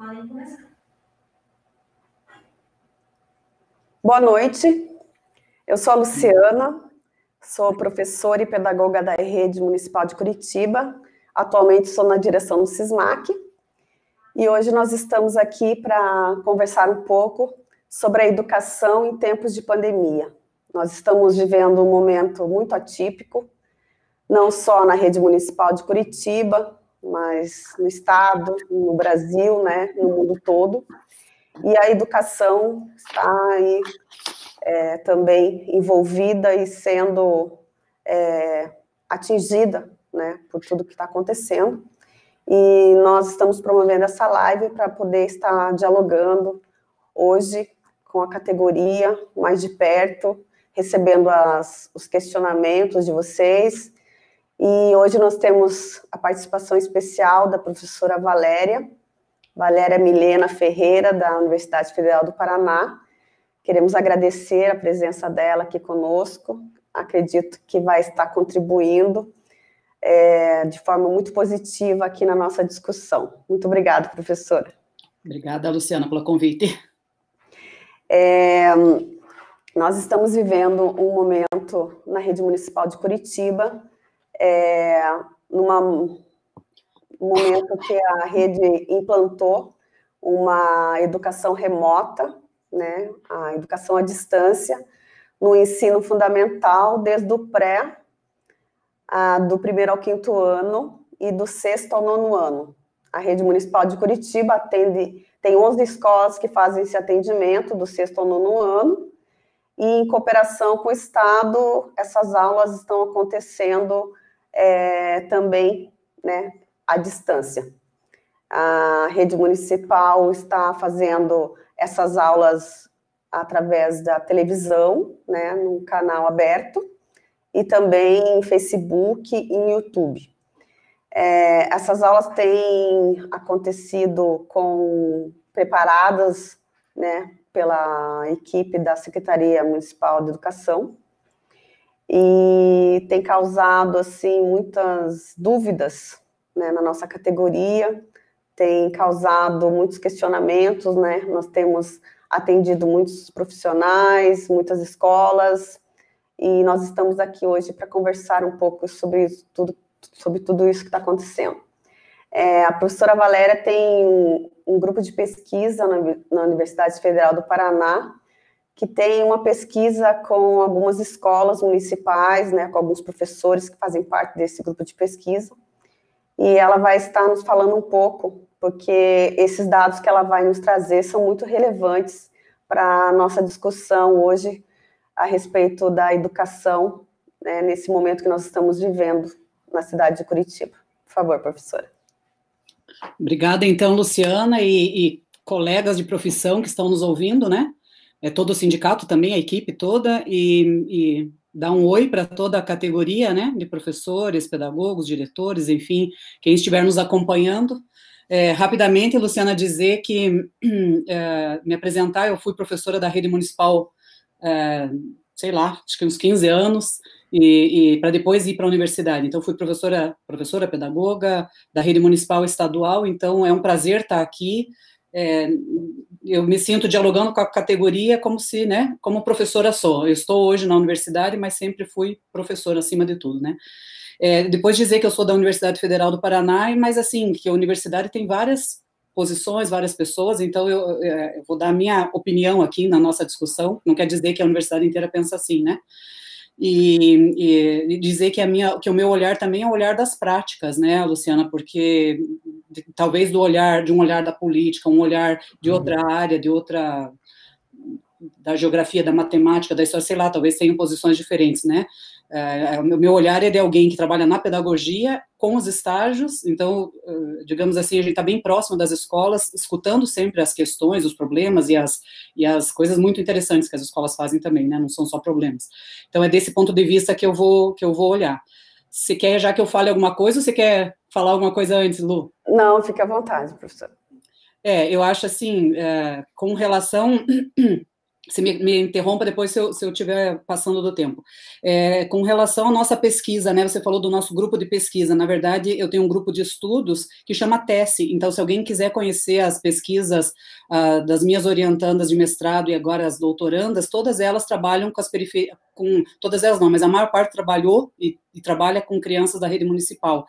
Podem começar. Boa noite, eu sou a Luciana, sou professora e pedagoga da Rede Municipal de Curitiba, atualmente sou na direção do SISMAC, e hoje nós estamos aqui para conversar um pouco sobre a educação em tempos de pandemia. Nós estamos vivendo um momento muito atípico, não só na Rede Municipal de Curitiba, mas no estado, no Brasil, né, no mundo todo, e a educação está aí também envolvida e sendo atingida, né, por tudo que está acontecendo. E nós estamos promovendo essa live para poder estar dialogando hoje com a categoria mais de perto, recebendo os questionamentos de vocês. E hoje nós temos a participação especial da professora Valéria Milena Ferreira, da Universidade Federal do Paraná. Queremos agradecer a presença dela aqui conosco, acredito que vai estar contribuindo de forma muito positiva aqui na nossa discussão. Muito obrigada, professora. Obrigada, Luciana, pelo convite. Nós estamos vivendo um momento na Rede Municipal de Curitiba, num momento que a rede implantou uma educação remota, né, a educação à distância, no ensino fundamental, desde o pré, do 1º ao 5º ano, e do 6º ao 9º ano. A Rede Municipal de Curitiba tem 11 escolas que fazem esse atendimento, do 6º ao 9º ano, e em cooperação com o Estado, essas aulas estão acontecendo também, né, à distância. A Rede Municipal está fazendo essas aulas através da televisão, né, num canal aberto, e também em Facebook e em YouTube. Essas aulas têm acontecido preparadas, né, pela equipe da Secretaria Municipal de Educação, e tem causado, assim, muitas dúvidas, né, na nossa categoria, tem causado muitos questionamentos, né, nós temos atendido muitos profissionais, muitas escolas, e nós estamos aqui hoje para conversar um pouco sobre tudo isso que está acontecendo. A professora Valéria tem um grupo de pesquisa na Universidade Federal do Paraná, que tem uma pesquisa com algumas escolas municipais, né, com alguns professores que fazem parte desse grupo de pesquisa, e ela vai estar nos falando um pouco, porque esses dados que ela vai nos trazer são muito relevantes para a nossa discussão hoje a respeito da educação, né, nesse momento que nós estamos vivendo na cidade de Curitiba. Por favor, professora. Obrigada, então, Luciana, e colegas de profissão que estão nos ouvindo, né? Todo o sindicato também, a equipe toda, e dá um oi para toda a categoria, né, de professores, pedagogos, diretores, enfim, quem estiver nos acompanhando. Rapidamente, Luciana, dizer que, me apresentar, eu fui professora da Rede Municipal, sei lá, acho que uns 15 anos, e para depois ir para a universidade. Então, fui professora, pedagoga da Rede Municipal Estadual, então é um prazer estar aqui. Eu me sinto dialogando com a categoria como se, né, como professora sou. Eu estou hoje na universidade, mas sempre fui professora acima de tudo, né. Depois dizer que eu sou da Universidade Federal do Paraná, mas assim, que a universidade tem várias posições, várias pessoas, então eu vou dar a minha opinião aqui na nossa discussão, não quer dizer que a universidade inteira pensa assim, né. E dizer que o meu olhar também é o olhar das práticas, né, Luciana, porque talvez de um olhar da política, um olhar de outra área, da geografia, da matemática, da história, sei lá, talvez tenham posições diferentes, né. O meu olhar é de alguém que trabalha na pedagogia, com os estágios, então, digamos assim, a gente está bem próximo das escolas, escutando sempre as questões, os problemas e as coisas muito interessantes que as escolas fazem também, né, não são só problemas. Então, é desse ponto de vista que eu vou olhar. Você quer, já que eu fale alguma coisa, ou você quer falar alguma coisa antes, Lu? Não, fique à vontade, professora. Eu acho assim, com relação Você me interrompa depois se eu estiver passando do tempo. Com relação à nossa pesquisa, né, você falou do nosso grupo de pesquisa. Na verdade, eu tenho um grupo de estudos que chama TESSE. Então, se alguém quiser conhecer as pesquisas das minhas orientandas de mestrado e agora as doutorandas, todas elas trabalham com as periferias, todas elas não, mas a maior parte trabalhou e trabalha com crianças da rede municipal,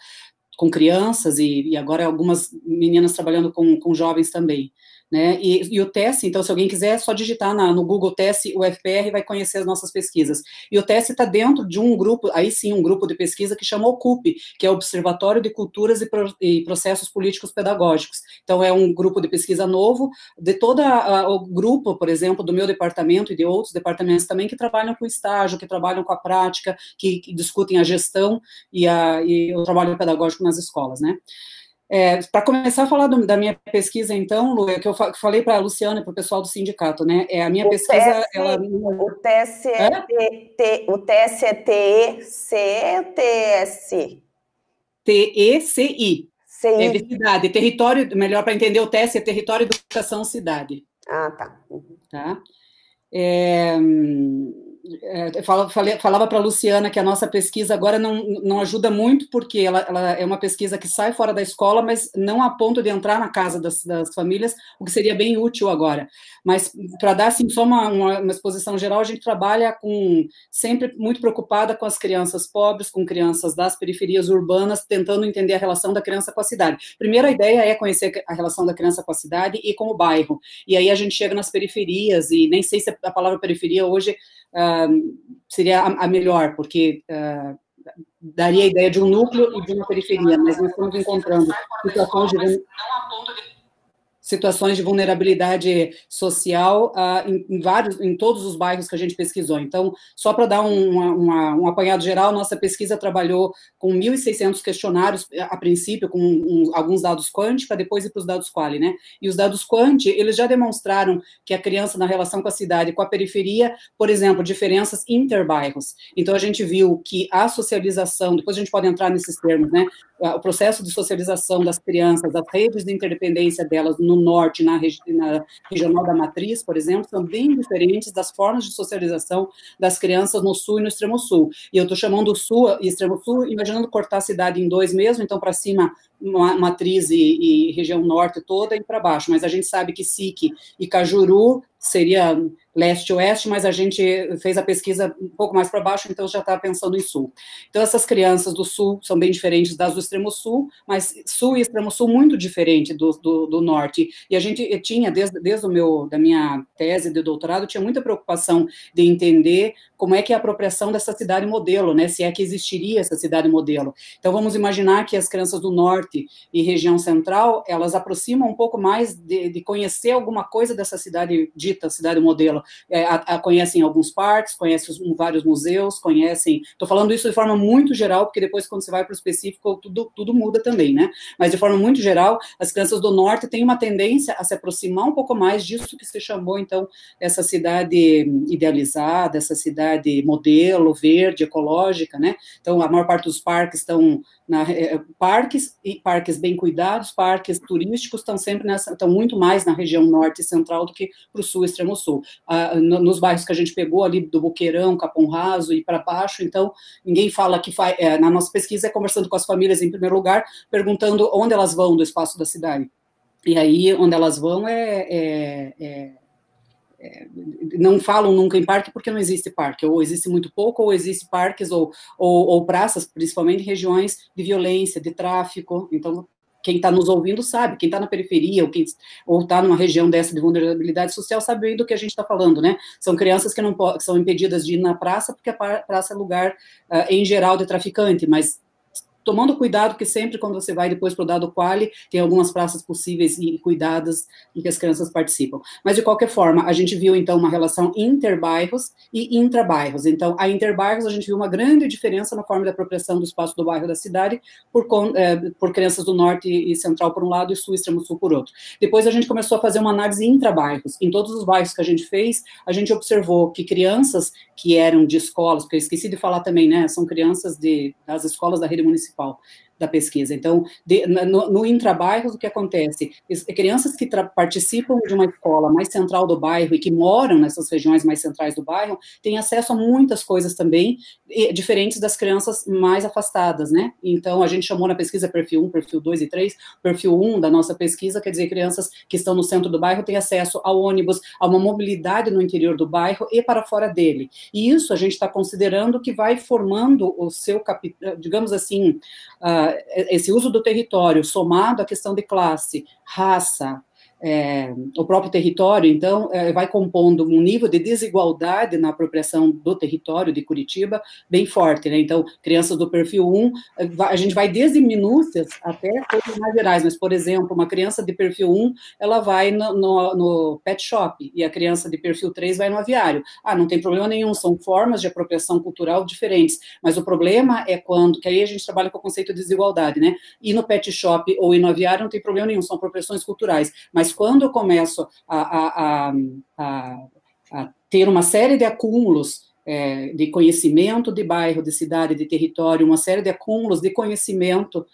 com crianças e agora algumas meninas trabalhando com jovens também. Né? E o TESSE, então, se alguém quiser, é só digitar no Google TESSE UFPR, vai conhecer as nossas pesquisas. E o TESSE está dentro de um grupo, aí sim, um grupo de pesquisa que chama OCUP, que é o Observatório de Culturas e Processos Políticos Pedagógicos. Então, é um grupo de pesquisa novo, de todo o grupo, por exemplo, do meu departamento e de outros departamentos também, que trabalham com estágio, que trabalham com a prática, que discutem a gestão e o trabalho pedagógico nas escolas, né? Para começar a falar da minha pesquisa, então, Lu, que eu falei para a Luciana e para o pessoal do sindicato, né? A minha pesquisa, o TESSE o TESSE é TEC ou TESSE? TECI. CI. É de cidade, território, melhor para entender o TESSE, é Território, Educação, Cidade. Ah, tá. Tá? Falava para a Luciana que a nossa pesquisa agora não ajuda muito, porque ela é uma pesquisa que sai fora da escola, mas não a ponto de entrar na casa das famílias, o que seria bem útil agora. Mas, para dar assim, só uma exposição geral, a gente trabalha sempre muito preocupada com as crianças pobres, com crianças das periferias urbanas, tentando entender a relação da criança com a cidade. Primeiro, a ideia é conhecer a relação da criança com a cidade e com o bairro. E aí a gente chega nas periferias, e nem sei se a palavra periferia hoje seria a melhor, porque daria a ideia de um núcleo e de uma periferia, mas nós estamos encontrando situações de vulnerabilidade social em todos os bairros que a gente pesquisou. Então, só para dar um apanhado geral, nossa pesquisa trabalhou com 1.600 questionários, a princípio, com alguns dados quant, para depois ir para os dados quali, né? E os dados quant, eles já demonstraram que a criança, na relação com a cidade e com a periferia, por exemplo, diferenças interbairros. Então, a gente viu que a socialização, depois a gente pode entrar nesses termos, né? O processo de socialização das crianças, as redes de interdependência delas no norte, na regional da matriz, por exemplo, são bem diferentes das formas de socialização das crianças no sul e no extremo sul. E eu estou chamando o sul e extremo sul, imaginando cortar a cidade em dois mesmo, então para cima matriz e região norte toda e para baixo, mas a gente sabe que SIC e Cajuru seria leste-oeste, mas a gente fez a pesquisa um pouco mais para baixo, então já está pensando em sul. Então, essas crianças do sul são bem diferentes das do extremo sul, mas sul e extremo sul muito diferente do norte. E a gente tinha, desde da minha tese de doutorado, tinha muita preocupação de entender como é que é a apropriação dessa cidade modelo, né, se é que existiria essa cidade modelo. Então, vamos imaginar que as crianças do norte e região central, elas aproximam um pouco mais de conhecer alguma coisa dessa cidade dita, cidade modelo. Conhecem alguns parques, conhecem vários museus, estou falando isso de forma muito geral, porque depois, quando você vai para o específico, tudo muda também, né? Mas, de forma muito geral, as crianças do norte têm uma tendência a se aproximar um pouco mais disso que se chamou, então, essa cidade idealizada, essa cidade modelo, verde, ecológica, né? Então, a maior parte dos parques estão parques bem cuidados, parques turísticos estão muito mais na região norte e central do que para o sul e extremo sul. Nos bairros que a gente pegou ali do Boqueirão, Capão Raso e para baixo, então ninguém fala que na nossa pesquisa é conversando com as famílias em primeiro lugar, perguntando onde elas vão do espaço da cidade. E aí, onde elas vão não falam nunca em parque porque não existe parque, ou existe muito pouco, ou existe parques ou praças, principalmente em regiões de violência, de tráfico. Então, quem está nos ouvindo sabe, quem está na periferia ou está numa região dessa de vulnerabilidade social sabe bem do que a gente está falando, né? São crianças que são impedidas de ir na praça porque a praça é lugar, em geral, de traficante, mas tomando cuidado que sempre quando você vai depois para o dado quali, tem algumas praças possíveis e cuidadas em que as crianças participam. Mas, de qualquer forma, a gente viu, então, uma relação interbairros e intrabairros. Então, a interbairros, a gente viu uma grande diferença na forma de apropriação do espaço do bairro da cidade por crianças do norte e central por um lado e sul e extremo sul por outro. Depois, a gente começou a fazer uma análise intrabairros. Em todos os bairros que a gente fez, a gente observou que crianças que eram de escolas, porque eu esqueci de falar também, né, são crianças das escolas da rede municipal, da pesquisa. Então, no intrabairros, o que acontece? Crianças que participam de uma escola mais central do bairro e que moram nessas regiões mais centrais do bairro, têm acesso a muitas coisas também, diferentes das crianças mais afastadas, né? Então, a gente chamou na pesquisa perfil 1, perfil 2 e 3, perfil 1 da nossa pesquisa, quer dizer, crianças que estão no centro do bairro têm acesso ao ônibus, a uma mobilidade no interior do bairro e para fora dele. E isso a gente está considerando que vai formando o seu, digamos assim, esse uso do território somado à questão de classe, raça, o próprio território, então, vai compondo um nível de desigualdade na apropriação do território de Curitiba bem forte, né? Então, crianças do perfil 1, a gente vai desde minúcias até coisas mais gerais, mas, por exemplo, uma criança de perfil 1, ela vai no pet shop, e a criança de perfil 3 vai no aviário. Não tem problema nenhum, são formas de apropriação cultural diferentes, mas o problema é quando, que aí a gente trabalha com o conceito de desigualdade, né? Ir no pet shop ou ir no aviário não tem problema nenhum, são apropriações culturais, mas quando eu começo a ter uma série de acúmulos de conhecimento de bairro, de cidade, de território, uma série de acúmulos de conhecimento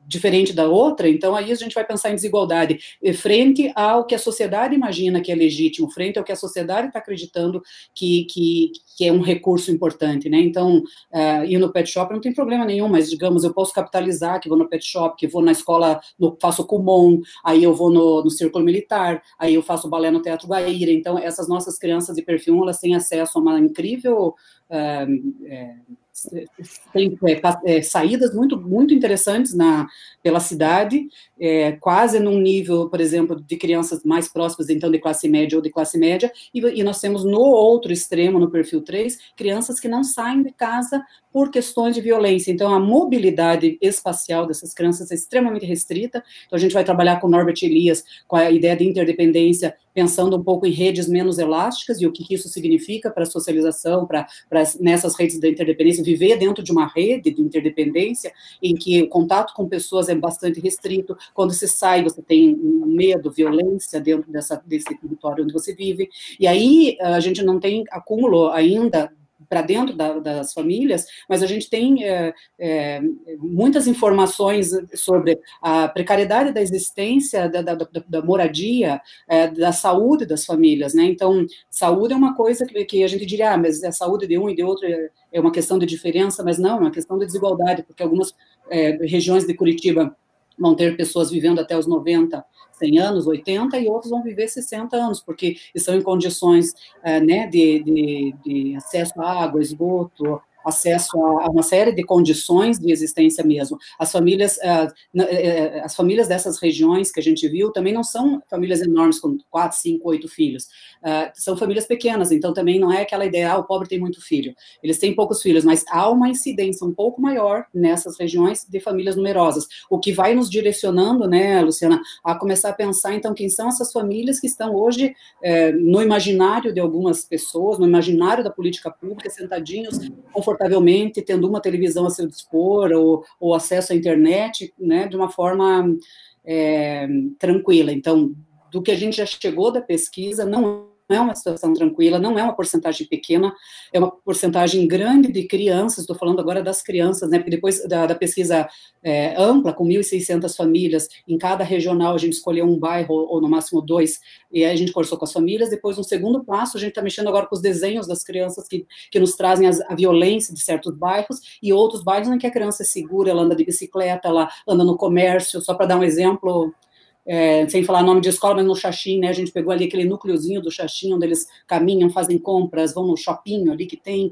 diferente da outra, então aí a gente vai pensar em desigualdade frente ao que a sociedade imagina que é legítimo, frente ao que a sociedade está acreditando que é um recurso importante, né? Então, ir no pet shop não tem problema nenhum, mas, digamos, eu posso capitalizar que vou no pet shop, que vou na escola, faço Kumon, aí eu vou no Círculo Militar, aí eu faço balé no Teatro Guaíra, então essas nossas crianças de perfil 1, elas têm acesso a uma incrível... tem saídas muito, muito interessantes pela cidade, quase num nível, por exemplo, de crianças mais próximas, então, de classe média ou de classe média, e nós temos no outro extremo, no perfil 3, crianças que não saem de casa por questões de violência. Então, a mobilidade espacial dessas crianças é extremamente restrita. Então, a gente vai trabalhar com Norbert Elias, com a ideia de interdependência, pensando um pouco em redes menos elásticas e o que isso significa para a socialização, para nessas redes da interdependência, viver dentro de uma rede de interdependência, em que o contato com pessoas é bastante restrito. Quando você sai, você tem medo, violência dentro desse território onde você vive. E aí, a gente não tem acúmulo ainda para dentro das famílias, mas a gente tem muitas informações sobre a precariedade da existência, da moradia, da saúde das famílias, né? Então, saúde é uma coisa que a gente diria, mas a saúde de um e de outro é uma questão de diferença, mas não, é uma questão de desigualdade, porque algumas regiões de Curitiba vão ter pessoas vivendo até os 90, 100 anos, 80, e outros vão viver 60 anos, porque estão em condições né, de acesso à água, esgoto, acesso a uma série de condições de existência mesmo. As famílias dessas regiões que a gente viu também não são famílias enormes com 4, 5, 8 filhos, são famílias pequenas, então também não é aquela ideia, o pobre tem muito filho, eles têm poucos filhos, mas há uma incidência um pouco maior nessas regiões de famílias numerosas, o que vai nos direcionando, né, Luciana, a começar a pensar, então, quem são essas famílias que estão hoje no imaginário de algumas pessoas, no imaginário da política pública, sentadinhos, confortavelmente, tendo uma televisão a seu dispor, ou acesso à internet, né, de uma forma tranquila. Então, do que a gente já chegou da pesquisa, não é uma situação tranquila, não é uma porcentagem pequena, é uma porcentagem grande de crianças, estou falando agora das crianças, né, porque depois da pesquisa ampla, com 1.600 famílias, em cada regional a gente escolheu um bairro, ou no máximo 2, e aí a gente conversou com as famílias, depois, no segundo passo, a gente está mexendo agora com os desenhos das crianças que nos trazem a violência de certos bairros, e outros bairros em que a criança é segura, ela anda de bicicleta, ela anda no comércio, só para dar um exemplo... sem falar nome de escola, mas no Xaxim, né, a gente pegou ali aquele núcleozinho do Xaxim, onde eles caminham, fazem compras, vão no shopping ali que tem,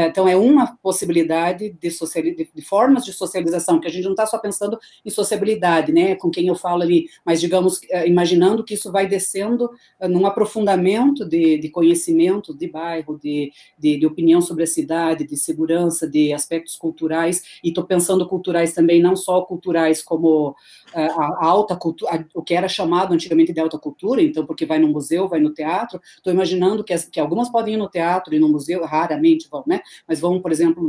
então é uma possibilidade de formas de socialização, que a gente não está só pensando em sociabilidade, né, com quem eu falo ali, mas, digamos, imaginando que isso vai descendo num aprofundamento de conhecimento de bairro, de opinião sobre a cidade, de segurança, de aspectos culturais, e estou pensando culturais também, não só culturais como a alta cultura, o que era chamado antigamente de alta cultura, então, porque vai no museu, vai no teatro, estou imaginando que algumas podem ir no teatro e no museu, raramente vão, né, mas vão, por exemplo,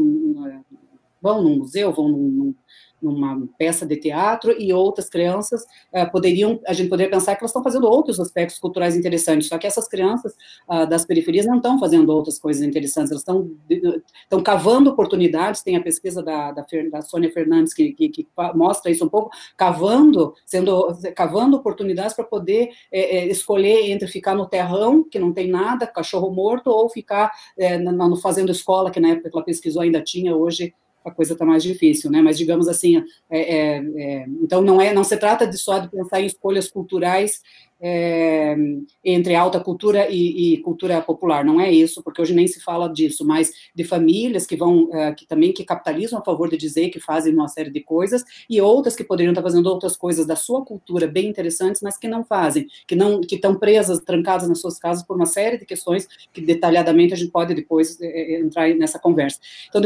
vão num museu, vão numa peça de teatro, e outras crianças a gente poderia pensar que elas estão fazendo outros aspectos culturais interessantes, só que essas crianças das periferias não estão fazendo outras coisas interessantes, elas estão cavando oportunidades. Tem a pesquisa da Sônia Fernandes que mostra isso um pouco, cavando oportunidades para poder escolher entre ficar no terrão, que não tem nada, cachorro morto, ou ficar fazendo escola, que na época que ela pesquisou ainda tinha, hoje a coisa está mais difícil, né? Mas, digamos assim, então não se trata só de pensar em escolhas culturais entre alta cultura e cultura popular, não é isso, porque hoje nem se fala disso, mas de famílias que vão, que capitalizam a favor de dizer que fazem uma série de coisas, e outras que poderiam estar fazendo outras coisas da sua cultura bem interessantes, mas que não fazem, que estão presas, trancadas nas suas casas por uma série de questões que detalhadamente a gente pode depois entrar nessa conversa. Então,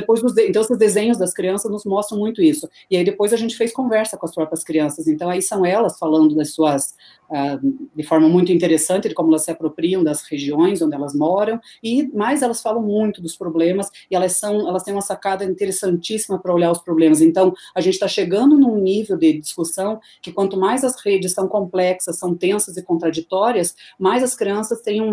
então esses desenhos das crianças nos mostram muito isso, e aí depois a gente fez conversa com as próprias crianças, então aí são elas falando das suas, de forma muito interessante, de como elas se apropriam das regiões onde elas moram, e mais elas falam muito dos problemas, e elas têm uma sacada interessantíssima para olhar os problemas. Então, a gente está chegando num nível de discussão que quanto mais as redes são complexas, são tensas e contraditórias, mais as crianças têm um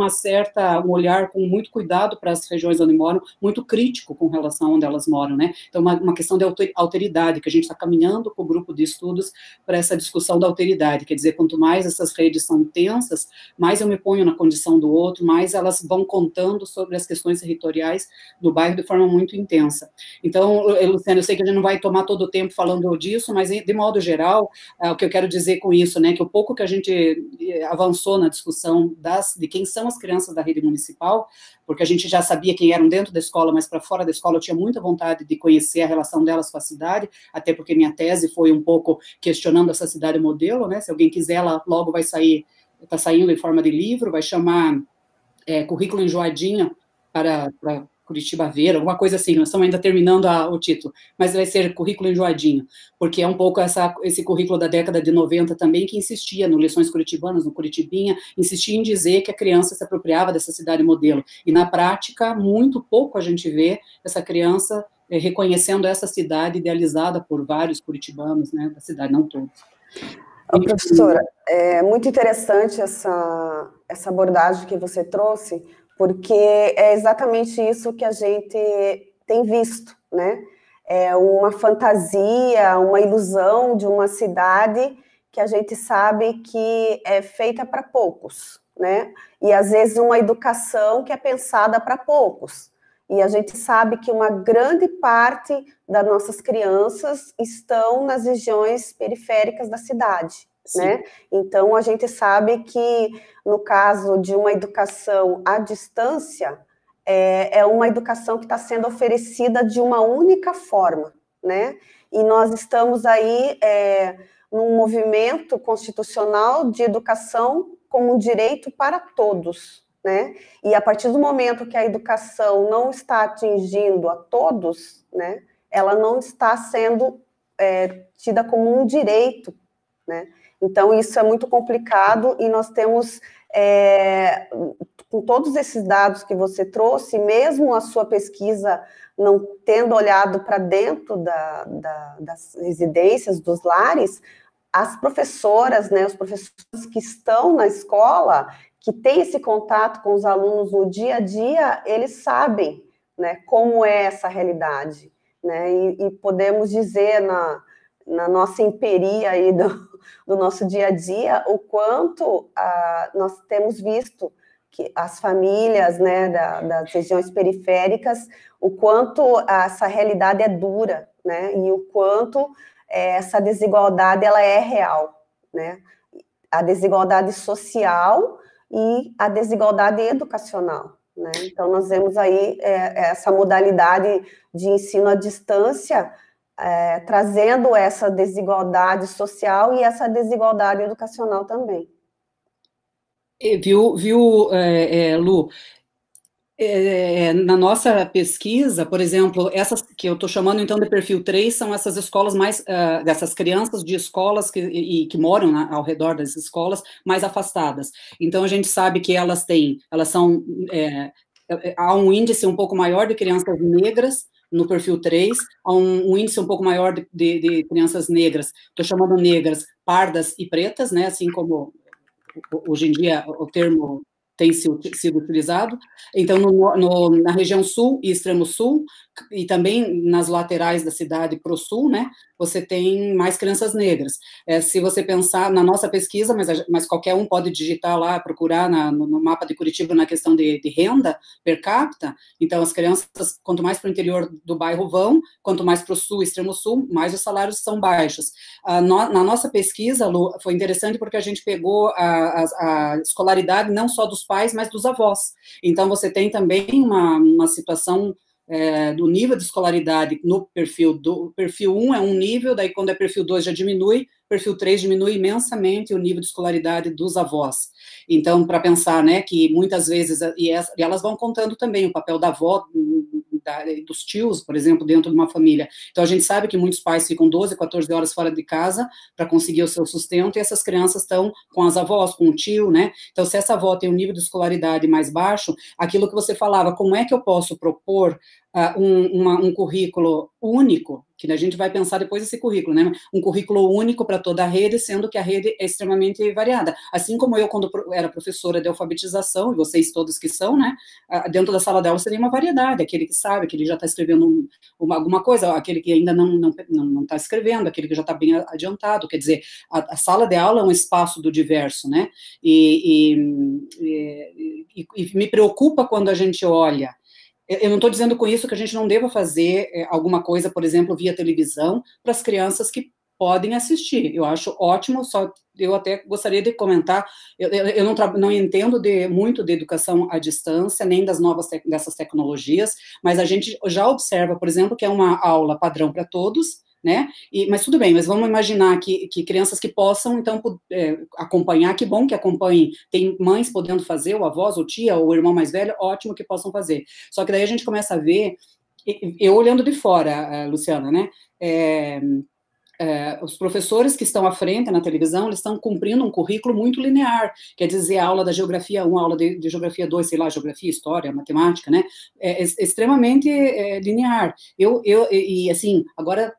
olhar com muito cuidado para as regiões onde moram, muito crítico com relação a onde elas moram, né? Então, uma questão de alteridade, que a gente está caminhando com o grupo de estudos para essa discussão da alteridade, quer dizer, quanto mais essas redes são tensas, mais eu me ponho na condição do outro, mais elas vão contando sobre as questões territoriais do bairro de forma muito intensa. Então, Luciana, eu sei que a gente não vai tomar todo o tempo falando disso, mas, de modo geral, o que eu quero dizer com isso, né, que o pouco que a gente avançou na discussão de quem são as crianças da rede municipal, porque a gente já sabia quem eram dentro da escola, mas para fora da escola eu tinha muita vontade de conhecer a relação delas com a cidade, até porque minha tese foi um pouco questionando essa cidade modelo, né, se alguém quiser, ela logo vai sair, está saindo em forma de livro, vai chamar Currículo Enjoadinho para Curitiba Ver, alguma coisa assim, nós estamos ainda terminando o título, mas vai ser Currículo Enjoadinho, porque é um pouco esse currículo da década de 90 também, que insistia no Lições Curitibanas, no Curitibinha, insistia em dizer que a criança se apropriava dessa cidade modelo, e na prática, muito pouco a gente vê essa criança reconhecendo essa cidade idealizada por vários curitibanos, né, da cidade, não todos. Professora, é muito interessante essa abordagem que você trouxe, porque é exatamente isso que a gente tem visto, né? É uma fantasia, uma ilusão de uma cidade que a gente sabe que é feita para poucos, né? E às vezes uma educação que é pensada para poucos. E a gente sabe que uma grande parte das nossas crianças estão nas regiões periféricas da cidade, né? Então, a gente sabe que, no caso de uma educação à distância, é uma educação que está sendo oferecida de uma única forma, né? E nós estamos aí num movimento constitucional de educação como um direito para todos, né? E a partir do momento que a educação não está atingindo a todos, né, ela não está sendo tida como um direito, né? Então, isso é muito complicado, e nós temos, com todos esses dados que você trouxe, mesmo a sua pesquisa não tendo olhado para dentro das residências, dos lares, as professoras, né, os professores que estão na escola, que têm esse contato com os alunos no dia a dia, eles sabem, né, como é essa realidade, né, e podemos dizer na nossa empiria aí do nosso dia a dia, o quanto nós temos visto que as famílias, né, das regiões periféricas, o quanto essa realidade é dura, né, e o quanto essa desigualdade ela é real, né, a desigualdade social e a desigualdade educacional, né? Então, nós vemos aí essa modalidade de ensino à distância trazendo essa desigualdade social e essa desigualdade educacional também. Viu, Lu? Na nossa pesquisa, por exemplo, essas que eu estou chamando então de perfil 3 são essas escolas mais, dessas crianças de escolas que moram ao redor das escolas mais afastadas. Então, a gente sabe que há um índice um pouco maior de crianças negras, no perfil 3, há um índice um pouco maior de crianças negras, estou chamando negras, pardas e pretas, né, assim como hoje em dia o termo tem sido utilizado. Então, na região sul e extremo sul, e também nas laterais da cidade para o sul, né, você tem mais crianças negras. Se você pensar na nossa pesquisa, mas qualquer um pode digitar lá, procurar no mapa de Curitiba na questão de renda per capita, então as crianças, quanto mais para o interior do bairro vão, quanto mais para o sul, extremo sul, mais os salários são baixos. Na nossa pesquisa, Lu, foi interessante porque a gente pegou a escolaridade não só dos pais, mas dos avós. Então, você tem também uma situação do nível de escolaridade no perfil 1 é um nível, daí quando é perfil 2 já diminui, perfil 3 diminui imensamente o nível de escolaridade dos avós. Então, para pensar, né, que muitas vezes, e elas vão contando também o papel da avó, dos tios, por exemplo, dentro de uma família. Então, a gente sabe que muitos pais ficam 12, 14 horas fora de casa para conseguir o seu sustento, e essas crianças estão com as avós, com o tio, né? Então, se essa avó tem um nível de escolaridade mais baixo, aquilo que você falava, como é que eu posso propor um currículo único, que a gente vai pensar depois esse currículo, né? Um currículo único para toda a rede, sendo que a rede é extremamente variada. Assim como eu, quando era professora de alfabetização, e vocês todos que são, né? Dentro da sala de aula seria uma variedade, aquele que sabe, aquele que já está escrevendo alguma coisa, aquele que ainda não está escrevendo, aquele que já está bem adiantado, quer dizer, a sala de aula é um espaço do diverso, né? E me preocupa quando a gente olha. Eu não estou dizendo com isso que a gente não deva fazer alguma coisa, por exemplo, via televisão, para as crianças que podem assistir. Eu acho ótimo, só eu até gostaria de comentar, eu não entendo muito de educação à distância, nem dessas tecnologias, mas a gente já observa, por exemplo, que é uma aula padrão para todos, né? Mas tudo bem, mas vamos imaginar que crianças que possam, então, acompanhar, que bom que acompanhem, tem mães podendo fazer, ou avós, ou tia, ou irmão mais velho, ótimo que possam fazer. Só que daí a gente começa a ver, eu olhando de fora, Luciana, né? Os professores que estão à frente na televisão, eles estão cumprindo um currículo muito linear, quer dizer, a aula da geografia 1, a aula de geografia 2, sei lá, geografia, história, matemática, né, extremamente linear, e assim, agora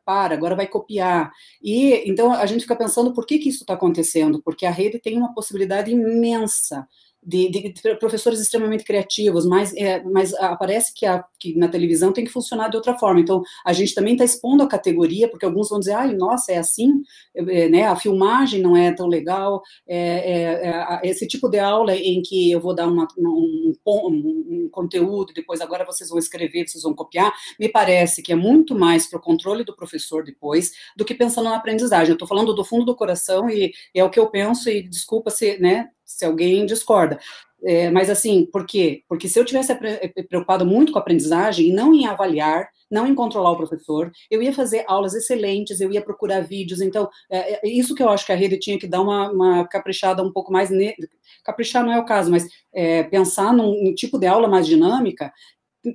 vai copiar, e então a gente fica pensando, por que isso está acontecendo? Porque a rede tem uma possibilidade imensa de professores extremamente criativos, mas parece que na televisão tem que funcionar de outra forma. Então, a gente também está expondo a categoria, porque alguns vão dizer, ai, nossa, é assim, né, a filmagem não é tão legal, esse tipo de aula em que eu vou dar um conteúdo, depois agora vocês vão escrever, vocês vão copiar, me parece que é muito mais para o controle do professor depois, do que pensando na aprendizagem. Eu estou falando do fundo do coração e é o que eu penso, e desculpa se alguém discorda. Mas assim, por quê? Porque se eu tivesse preocupado muito com a aprendizagem e não em avaliar, não em controlar o professor, eu ia fazer aulas excelentes, eu ia procurar vídeos, então, isso que eu acho que a rede tinha que dar uma caprichada um pouco mais, caprichar não é o caso, mas pensar num tipo de aula mais dinâmica,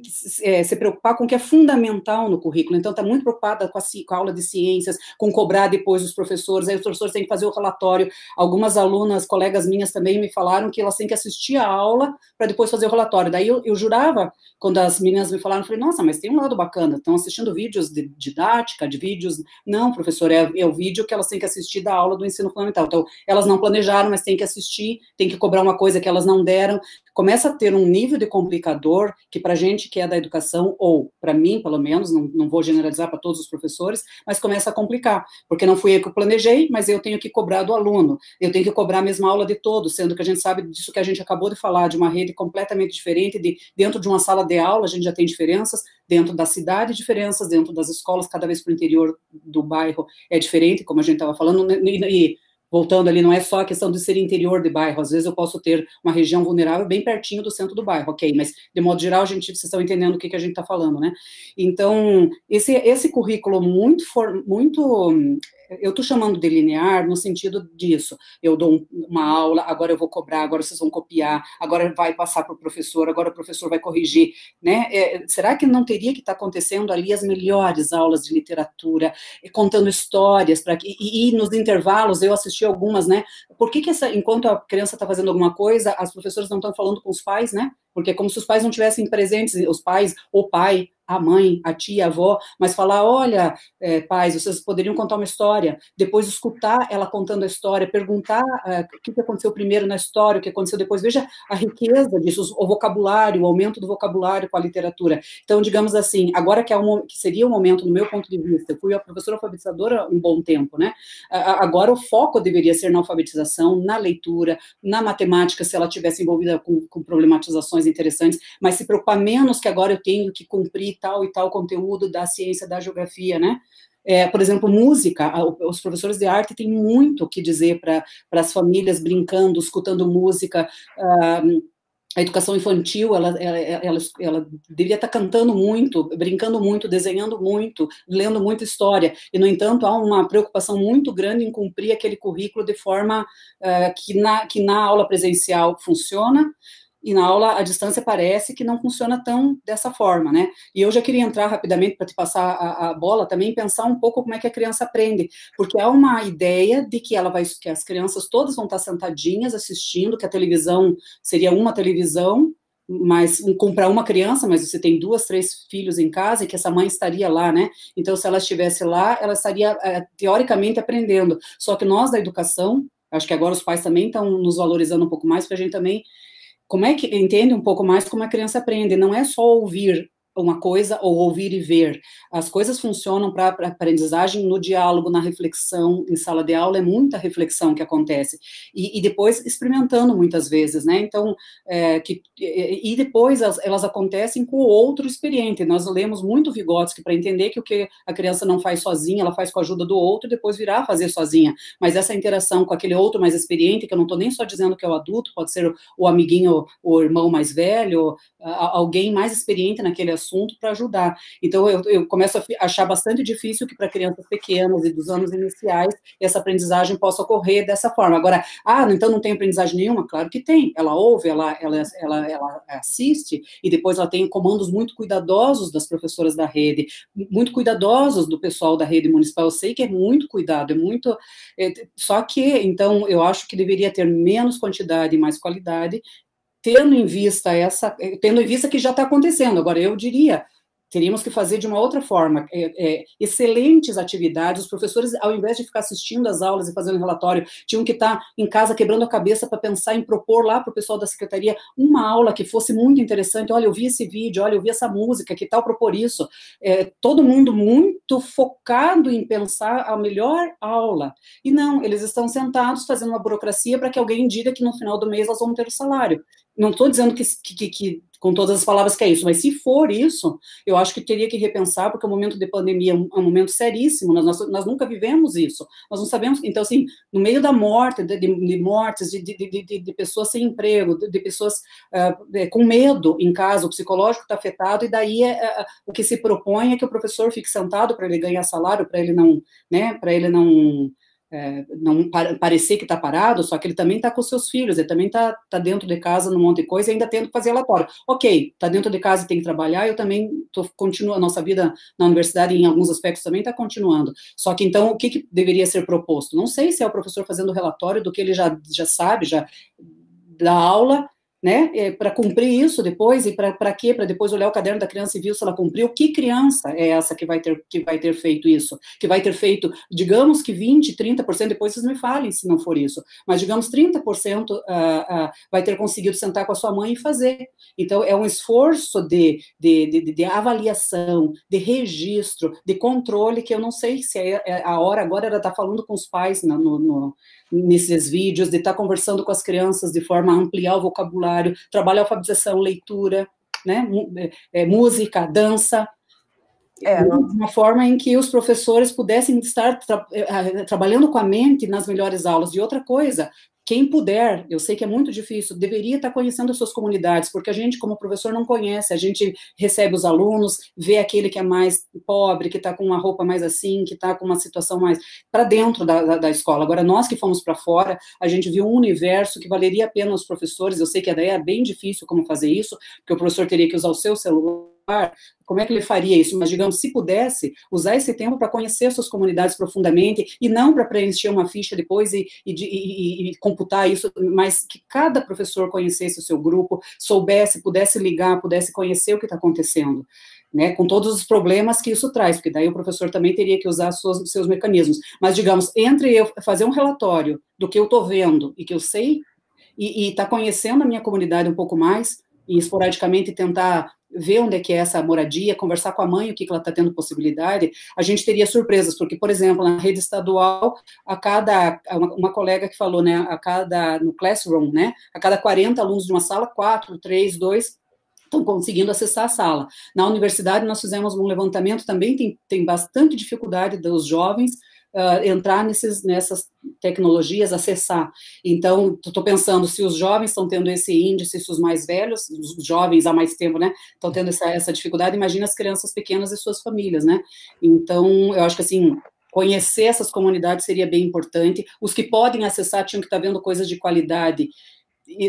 se preocupar com o que é fundamental no currículo. Então, está muito preocupada com a aula de ciências, com cobrar depois os professores, aí os professores têm que fazer o relatório. Algumas alunas, colegas minhas também me falaram que elas têm que assistir a aula para depois fazer o relatório. Daí eu jurava, quando as meninas me falaram, eu falei, nossa, mas tem um lado bacana, estão assistindo vídeos de didática, de vídeos... Não, professor, é o vídeo que elas têm que assistir da aula do ensino fundamental. Então, elas não planejaram, mas têm que assistir, têm que cobrar uma coisa que elas não deram. Começa a ter um nível de complicador que, para a gente que é da educação, ou para mim, pelo menos, não vou generalizar para todos os professores, mas começa a complicar, porque não fui eu que planejei, mas eu tenho que cobrar do aluno, eu tenho que cobrar a mesma aula de todos, sendo que a gente sabe disso que a gente acabou de falar, de uma rede completamente diferente, dentro de uma sala de aula a gente já tem diferenças, dentro da cidade diferenças, dentro das escolas, cada vez para o interior do bairro é diferente, como a gente estava falando, e voltando ali, não é só a questão de ser interior de bairro, às vezes eu posso ter uma região vulnerável bem pertinho do centro do bairro, ok, mas de modo geral, vocês estão entendendo o que a gente está falando, né? Então, esse currículo muito eu estou chamando de linear no sentido disso, eu dou uma aula, agora eu vou cobrar, agora vocês vão copiar, agora vai passar para o professor, agora o professor vai corrigir, né? Será que não teria que estar acontecendo ali as melhores aulas de literatura, contando histórias, e nos intervalos, eu assisti algumas, né? Por que enquanto a criança está fazendo alguma coisa, as professoras não estão falando com os pais, né? porque é como se os pais não tivessem presentes, os pais, o pai, a mãe, a tia, a avó, mas falar, olha, pais, vocês poderiam contar uma história, depois escutar ela contando a história, perguntar o que aconteceu primeiro na história, o que aconteceu depois, veja a riqueza disso, o vocabulário, o aumento do vocabulário com a literatura. Então, digamos assim, agora que seria o momento, no meu ponto de vista, eu fui a professora alfabetizadora um bom tempo, né? Agora o foco deveria ser na alfabetização, na leitura, na matemática, se ela tivesse envolvida com problematizações interessantes, mas se preocupar menos que agora eu tenho que cumprir tal e tal conteúdo da ciência, da geografia, né? Por exemplo, música, os professores de arte têm muito o que dizer para as famílias brincando, escutando música. A educação infantil, ela deveria estar cantando muito, brincando muito, desenhando muito, lendo muita história, e, no entanto, há uma preocupação muito grande em cumprir aquele currículo de forma que na aula presencial funciona, e na aula à distância parece que não funciona tão dessa forma, né? E eu já queria entrar rapidamente para te passar a bola também, pensar um pouco como é que a criança aprende, porque há uma ideia de que que as crianças todas vão estar sentadinhas assistindo, que a televisão seria uma televisão, mas comprar uma criança, mas você tem 2, 3 filhos em casa, e que essa mãe estaria lá, né? Então, se ela estivesse lá, ela estaria, teoricamente, aprendendo. Só que nós, da educação, acho que agora os pais também estão nos valorizando um pouco mais, para a gente também como é que entende um pouco mais como a criança aprende? Não é só ouvir uma coisa ou ouvir e ver. As coisas funcionam para a aprendizagem no diálogo, na reflexão. Em sala de aula é muita reflexão que acontece. E depois experimentando muitas vezes, né? Então, e depois elas acontecem com o outro experiente. Nós lemos muito Vygotsky para entender que o que a criança não faz sozinha, ela faz com a ajuda do outro e depois virá a fazer sozinha. Mas essa interação com aquele outro mais experiente, que eu não estou nem só dizendo que é o adulto, pode ser o amiguinho, o irmão mais velho, alguém mais experiente naquele assunto para ajudar. Então, eu começo a achar bastante difícil que para crianças pequenas e dos anos iniciais, essa aprendizagem possa ocorrer dessa forma. Agora, então não tem aprendizagem nenhuma? Claro que tem. Ela ouve, ela assiste, e depois ela tem comandos muito cuidadosos das professoras da rede, muito cuidadosos do pessoal da rede municipal. Eu sei que é muito cuidado, só que, então, eu acho que deveria ter menos quantidade e mais qualidade, tendo em vista que já está acontecendo. Agora, eu diria, teríamos que fazer de uma outra forma, excelentes atividades, os professores, ao invés de ficar assistindo as aulas e fazendo relatório, tinham que estar em casa quebrando a cabeça para pensar em propor lá para o pessoal da secretaria uma aula que fosse muito interessante. Olha, eu vi esse vídeo, olha, eu vi essa música, que tal propor isso? Todo mundo muito focado em pensar a melhor aula, e não, eles estão sentados fazendo uma burocracia para que alguém diga que no final do mês elas vão ter o salário. Não estou dizendo que com todas as palavras que é isso, mas se for isso, eu acho que teria que repensar, porque o momento de pandemia é um momento seríssimo, nós nunca vivemos isso, nós não sabemos, então, assim, no meio da morte, de mortes, de pessoas sem emprego, de pessoas com medo em casa, o psicológico está afetado, e daí o que se propõe é que o professor fique sentado para ele ganhar salário, para ele não, né, não parecer que está parado, só que ele também está com seus filhos, ele também está dentro de casa num monte de coisa e ainda tendo que fazer relatório. Ok, está dentro de casa e tem que trabalhar, eu também continuo a nossa vida na universidade, em alguns aspectos também está continuando. Só que então, o que deveria ser proposto? Não sei se é o professor fazendo relatório do que ele já sabe, já da aula, né, para cumprir isso depois, e para quê? Para depois olhar o caderno da criança e ver se ela cumpriu. Que criança é essa que vai ter feito isso? Que vai ter feito, digamos que 20%, 30%, depois vocês me falem se não for isso, mas digamos 30% vai ter conseguido sentar com a sua mãe e fazer. Então, é um esforço de avaliação, de registro, de controle, que eu não sei se a hora agora ela está falando com os pais nesses vídeos, de estar conversando com as crianças de forma a ampliar o vocabulário, trabalhar a alfabetização, leitura, né, música, dança, uma forma em que os professores pudessem estar trabalhando com a mente nas melhores aulas. E outra coisa, quem puder, eu sei que é muito difícil, deveria estar conhecendo as suas comunidades, porque a gente, como professor, não conhece, a gente recebe os alunos, vê aquele que é mais pobre, que está com uma roupa mais assim, que está com uma situação mais para dentro da escola. Agora, nós que fomos para fora, a gente viu um universo que valeria a pena os professores, eu sei que daí é bem difícil como fazer isso, porque o professor teria que usar o seu celular, como é que ele faria isso? Mas, digamos, se pudesse, usar esse tempo para conhecer suas comunidades profundamente, e não para preencher uma ficha depois e computar isso, mas que cada professor conhecesse o seu grupo, soubesse, pudesse ligar, pudesse conhecer o que está acontecendo, né, com todos os problemas que isso traz, porque daí o professor também teria que usar seus mecanismos. Mas, digamos, entre eu fazer um relatório do que eu estou vendo e que eu sei, e estar conhecendo a minha comunidade um pouco mais, e esporadicamente tentar ver onde é que é essa moradia, conversar com a mãe o que ela está tendo possibilidade, a gente teria surpresas, porque, por exemplo, na rede estadual, uma colega que falou, né, no Classroom, né, a cada 40 alunos de uma sala, 4, 3, 2 estão conseguindo acessar a sala. Na universidade, nós fizemos um levantamento, também tem bastante dificuldade dos jovens entrar nessas tecnologias, acessar. Então, estou pensando, se os jovens estão tendo esse índice, se os mais velhos, os jovens há mais tempo, né, estão tendo essa dificuldade, imagina as crianças pequenas e suas famílias, né? Então, eu acho que, assim, conhecer essas comunidades seria bem importante. Os que podem acessar tinham que estar vendo coisas de qualidade,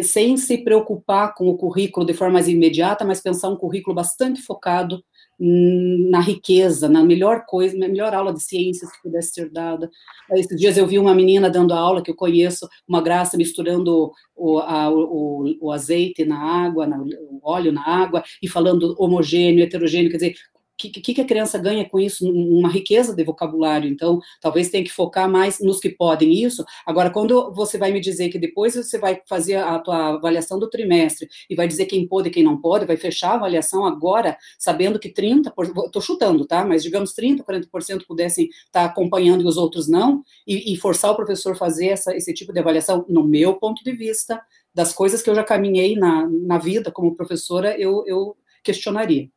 sem se preocupar com o currículo de forma mais imediata, mas pensar um currículo bastante focado na riqueza, na melhor coisa, na melhor aula de ciências que pudesse ser dada. Esses dias eu vi uma menina dando aula, que eu conheço, uma graça, misturando o azeite na água, o óleo na água, e falando homogêneo, heterogêneo, quer dizer, o que a criança ganha com isso? Uma riqueza de vocabulário. Então, talvez tenha que focar mais nos que podem isso. Agora, quando você vai me dizer que depois você vai fazer a tua avaliação do trimestre e vai dizer quem pode e quem não pode, vai fechar a avaliação agora, sabendo que 30%, estou chutando, tá? Mas digamos 30%, 40% pudessem estar acompanhando e os outros não, e forçar o professor a fazer esse tipo de avaliação, no meu ponto de vista, das coisas que eu já caminhei na vida como professora, eu questionaria.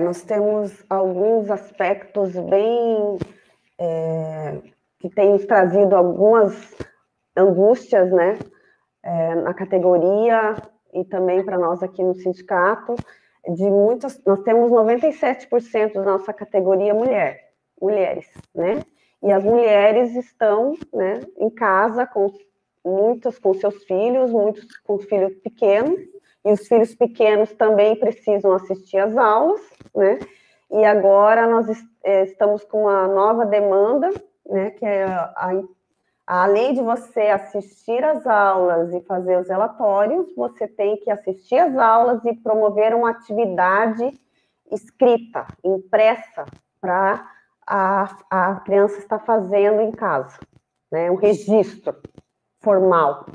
Nós temos alguns aspectos bem que têm nos trazido algumas angústias, né, na categoria e também para nós aqui no sindicato, nós temos 97% da nossa categoria mulheres, né, e as mulheres estão, né, em casa muitas com seus filhos, muitos com filhos pequenos, e os filhos pequenos também precisam assistir às aulas, né? E agora nós estamos com uma nova demanda, né? Que é além de você assistir às aulas e fazer os relatórios, você tem que assistir às aulas e promover uma atividade escrita, impressa, para a criança estar fazendo em casa, né? Um registro formal.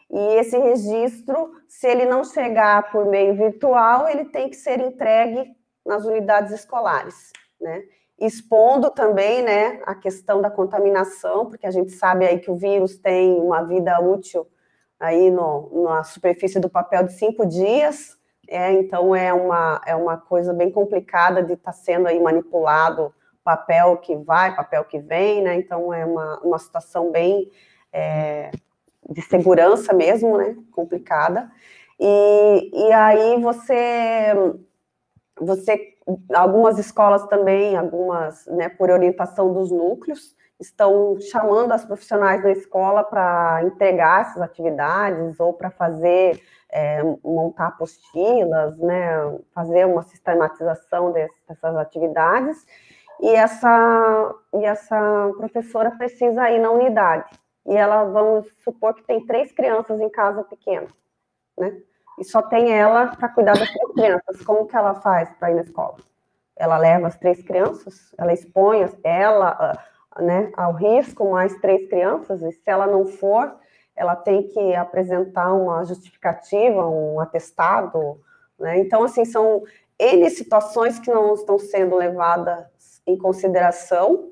E esse registro, se ele não chegar por meio virtual, ele tem que ser entregue nas unidades escolares, né? Expondo também, né, a questão da contaminação, porque a gente sabe aí que o vírus tem uma vida útil aí na superfície do papel de 5 dias, então é uma coisa bem complicada de estar sendo aí manipulado papel que vai, papel que vem, né? Então é uma situação bem de segurança mesmo, né, complicada, e aí algumas escolas também, né, por orientação dos núcleos, estão chamando as profissionais da escola para entregar essas atividades, ou para fazer, montar apostilas, né, fazer uma sistematização dessas atividades, e essa professora precisa ir na unidade, e ela, vamos supor que tem 3 crianças em casa pequena, né? E só tem ela para cuidar das 3 crianças. Como que ela faz para ir na escola? Ela leva as 3 crianças, ela expõe ela, né, ao risco, mais 3 crianças, e se ela não for, ela tem que apresentar uma justificativa, um atestado, né? Então, assim, são N situações que não estão sendo levadas em consideração,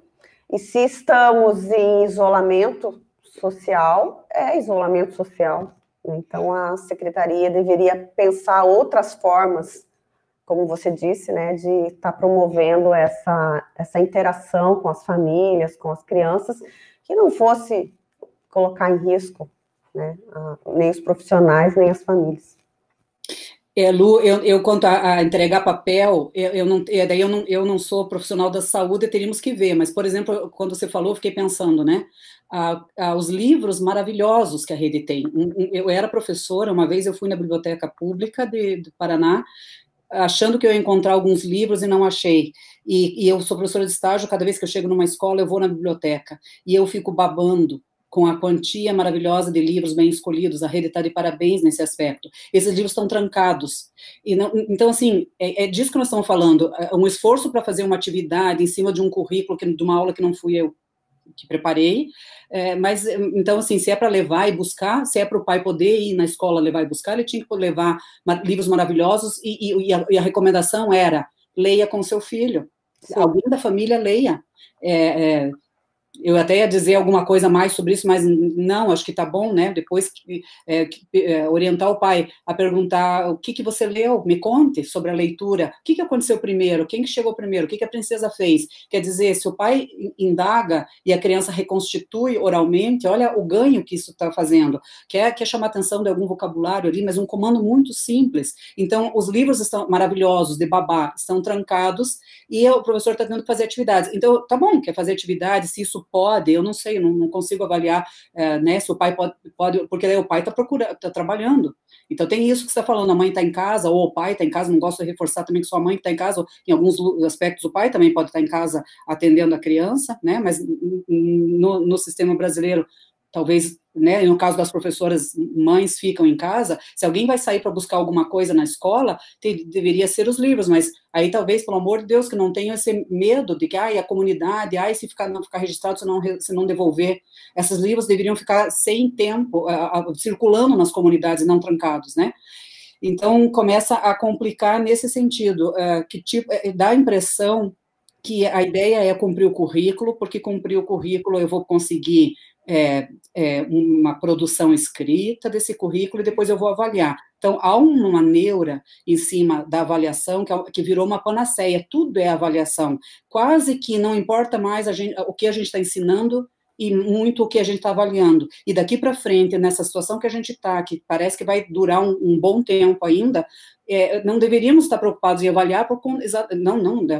e se estamos em isolamento social, é isolamento social. Então, a secretaria deveria pensar outras formas, como você disse, né, de estar promovendo essa interação com as famílias, com as crianças, que não fosse colocar em risco, né, nem os profissionais, nem as famílias. Lu, eu quanto a entregar papel, eu não sou profissional da saúde, teríamos que ver, mas, por exemplo, quando você falou, eu fiquei pensando, né, os livros maravilhosos que a rede tem. Eu era professora, uma vez eu fui na Biblioteca Pública do Paraná, achando que eu ia encontrar alguns livros e não achei. E eu sou professora de estágio, cada vez que eu chego numa escola, eu vou na biblioteca, e eu fico babando com a quantia maravilhosa de livros bem escolhidos. A rede está de parabéns nesse aspecto. Esses livros estão trancados. E não, então, assim, é disso que nós estamos falando, um esforço para fazer uma atividade em cima de um currículo, de uma aula que não fui eu que preparei, mas, então, assim, se é para levar e buscar, se é para o pai poder ir na escola levar e buscar, ele tinha que levar livros maravilhosos, e a recomendação era, leia com seu filho. Sim. Alguém da família leia. Eu até ia dizer alguma coisa mais sobre isso, mas não, acho que está bom, né, depois orientar o pai a perguntar o que você leu, me conte sobre a leitura, o que aconteceu primeiro, quem que chegou primeiro, o que a princesa fez, quer dizer, se o pai indaga e a criança reconstitui oralmente, olha o ganho que isso está fazendo, quer chamar a atenção de algum vocabulário ali, mas um comando muito simples. Então, os livros estão maravilhosos, de babá, estão trancados, e o professor está tendo que fazer atividades. Então, tá bom, quer fazer atividades, se isso pode, eu não sei, não consigo avaliar, né, se o pai pode, porque daí o pai está trabalhando. Então, tem isso que você está falando, a mãe está em casa, ou o pai está em casa, não gosto de reforçar também que sua mãe está em casa, ou, em alguns aspectos o pai também pode estar em casa atendendo a criança, né, mas no sistema brasileiro, talvez, né, no caso das professoras, mães ficam em casa, se alguém vai sair para buscar alguma coisa na escola, deveria ser os livros, mas aí talvez, pelo amor de Deus, que não tenha esse medo de que, a comunidade, se não ficar registrado, se não devolver, esses livros deveriam ficar sem tempo, circulando nas comunidades, não trancados, né? Então, começa a complicar nesse sentido, dá a impressão que a ideia é cumprir o currículo, porque cumprir o currículo eu vou conseguir uma produção escrita desse currículo e depois eu vou avaliar. Então, há uma neura em cima da avaliação que virou uma panaceia, tudo é avaliação. Quase que não importa mais o que a gente está ensinando e muito o que a gente está avaliando. E daqui para frente, nessa situação que a gente está, que parece que vai durar um bom tempo ainda, não deveríamos estar preocupados em avaliar, não de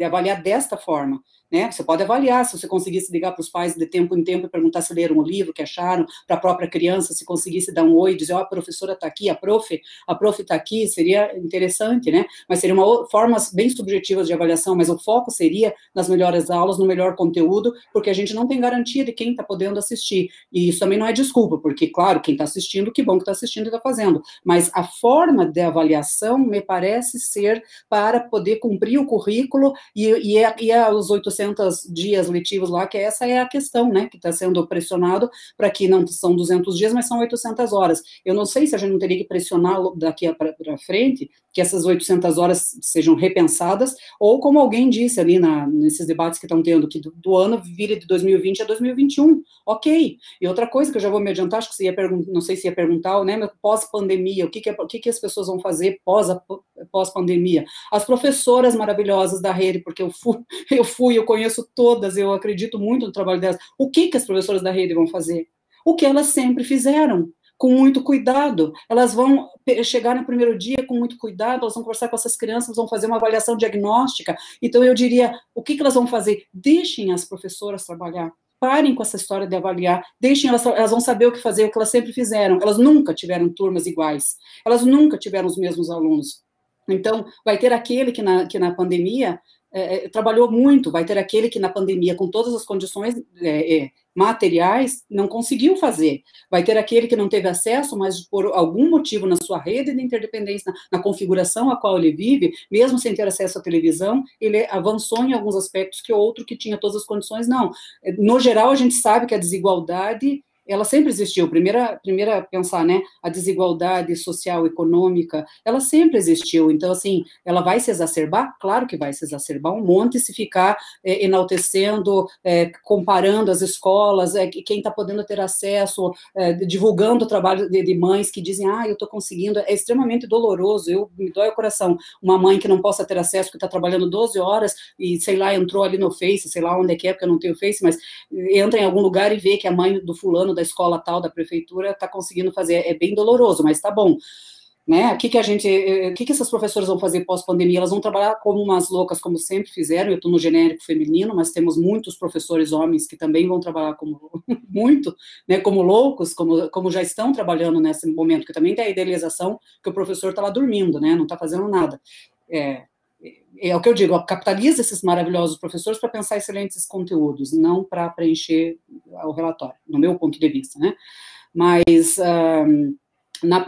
avaliar desta forma, né? Você pode avaliar, se você conseguisse ligar para os pais de tempo em tempo e perguntar se leram o livro, que acharam, para a própria criança, se conseguisse dar um oi, dizer, a professora está aqui, a prof está aqui, seria interessante, né? Mas seria formas bem subjetivas de avaliação, mas o foco seria nas melhores aulas, no melhor conteúdo, porque a gente não tem garantia de quem está podendo assistir, e isso também não é desculpa, porque, claro, quem está assistindo, que bom que está assistindo e está fazendo, mas a forma de avaliação me parece ser para poder cumprir o currículo e os 800 dias letivos lá, que essa é a questão, né, que está sendo pressionado para que não são 200 dias, mas são 800 horas. Eu não sei se a gente não teria que pressionar daqui para frente, que essas 800 horas sejam repensadas, ou como alguém disse ali nesses debates que estão tendo, que do ano vira de 2020 a 2021, ok. E outra coisa que eu já vou me adiantar, acho que você ia perguntar, não sei se ia perguntar, né, mas pós-pandemia, o que as pessoas vão fazer pós-pandemia? As professoras maravilhosas da rede, porque eu conheço todas, eu acredito muito no trabalho delas. O que as professoras da rede vão fazer? O que elas sempre fizeram, com muito cuidado. Elas vão chegar no primeiro dia com muito cuidado, elas vão conversar com essas crianças, vão fazer uma avaliação diagnóstica. Então, eu diria, o que elas vão fazer? Deixem as professoras trabalhar. Parem com essa história de avaliar, deixem elas vão saber o que fazer, o que elas sempre fizeram. Elas nunca tiveram turmas iguais, elas nunca tiveram os mesmos alunos. Então, vai ter aquele que na pandemia trabalhou muito, vai ter aquele que na pandemia, com todas as condições materiais, não conseguiu fazer, vai ter aquele que não teve acesso, mas por algum motivo na sua rede de interdependência, na configuração a qual ele vive, mesmo sem ter acesso à televisão, ele avançou em alguns aspectos que o outro que tinha todas as condições, não. No geral, a gente sabe que a desigualdade ela sempre existiu. Primeira pensar, né, a desigualdade social, econômica, ela sempre existiu. Então, assim, ela vai se exacerbar? Claro que vai se exacerbar um monte se ficar enaltecendo, comparando as escolas, quem está podendo ter acesso, divulgando o trabalho de mães que dizem, eu estou conseguindo, é extremamente doloroso, me dói o coração. Uma mãe que não possa ter acesso, porque está trabalhando 12 horas e, sei lá, entrou ali no Face, sei lá onde é que é, porque eu não tenho Face, mas entra em algum lugar e vê que a mãe do fulano da escola tal, da prefeitura, está conseguindo fazer, é bem doloroso, mas tá bom. né? O que essas professoras vão fazer pós-pandemia? Elas vão trabalhar como umas loucas, como sempre fizeram. Eu estou no genérico feminino, mas temos muitos professores homens que também vão trabalhar como muito, né? Como loucos, como já estão trabalhando nesse momento, que também tem a idealização que o professor está lá dormindo, né? Não está fazendo nada. É o que eu digo, capitaliza esses maravilhosos professores para pensar excelentes conteúdos, não para preencher o relatório, no meu ponto de vista, né? Mas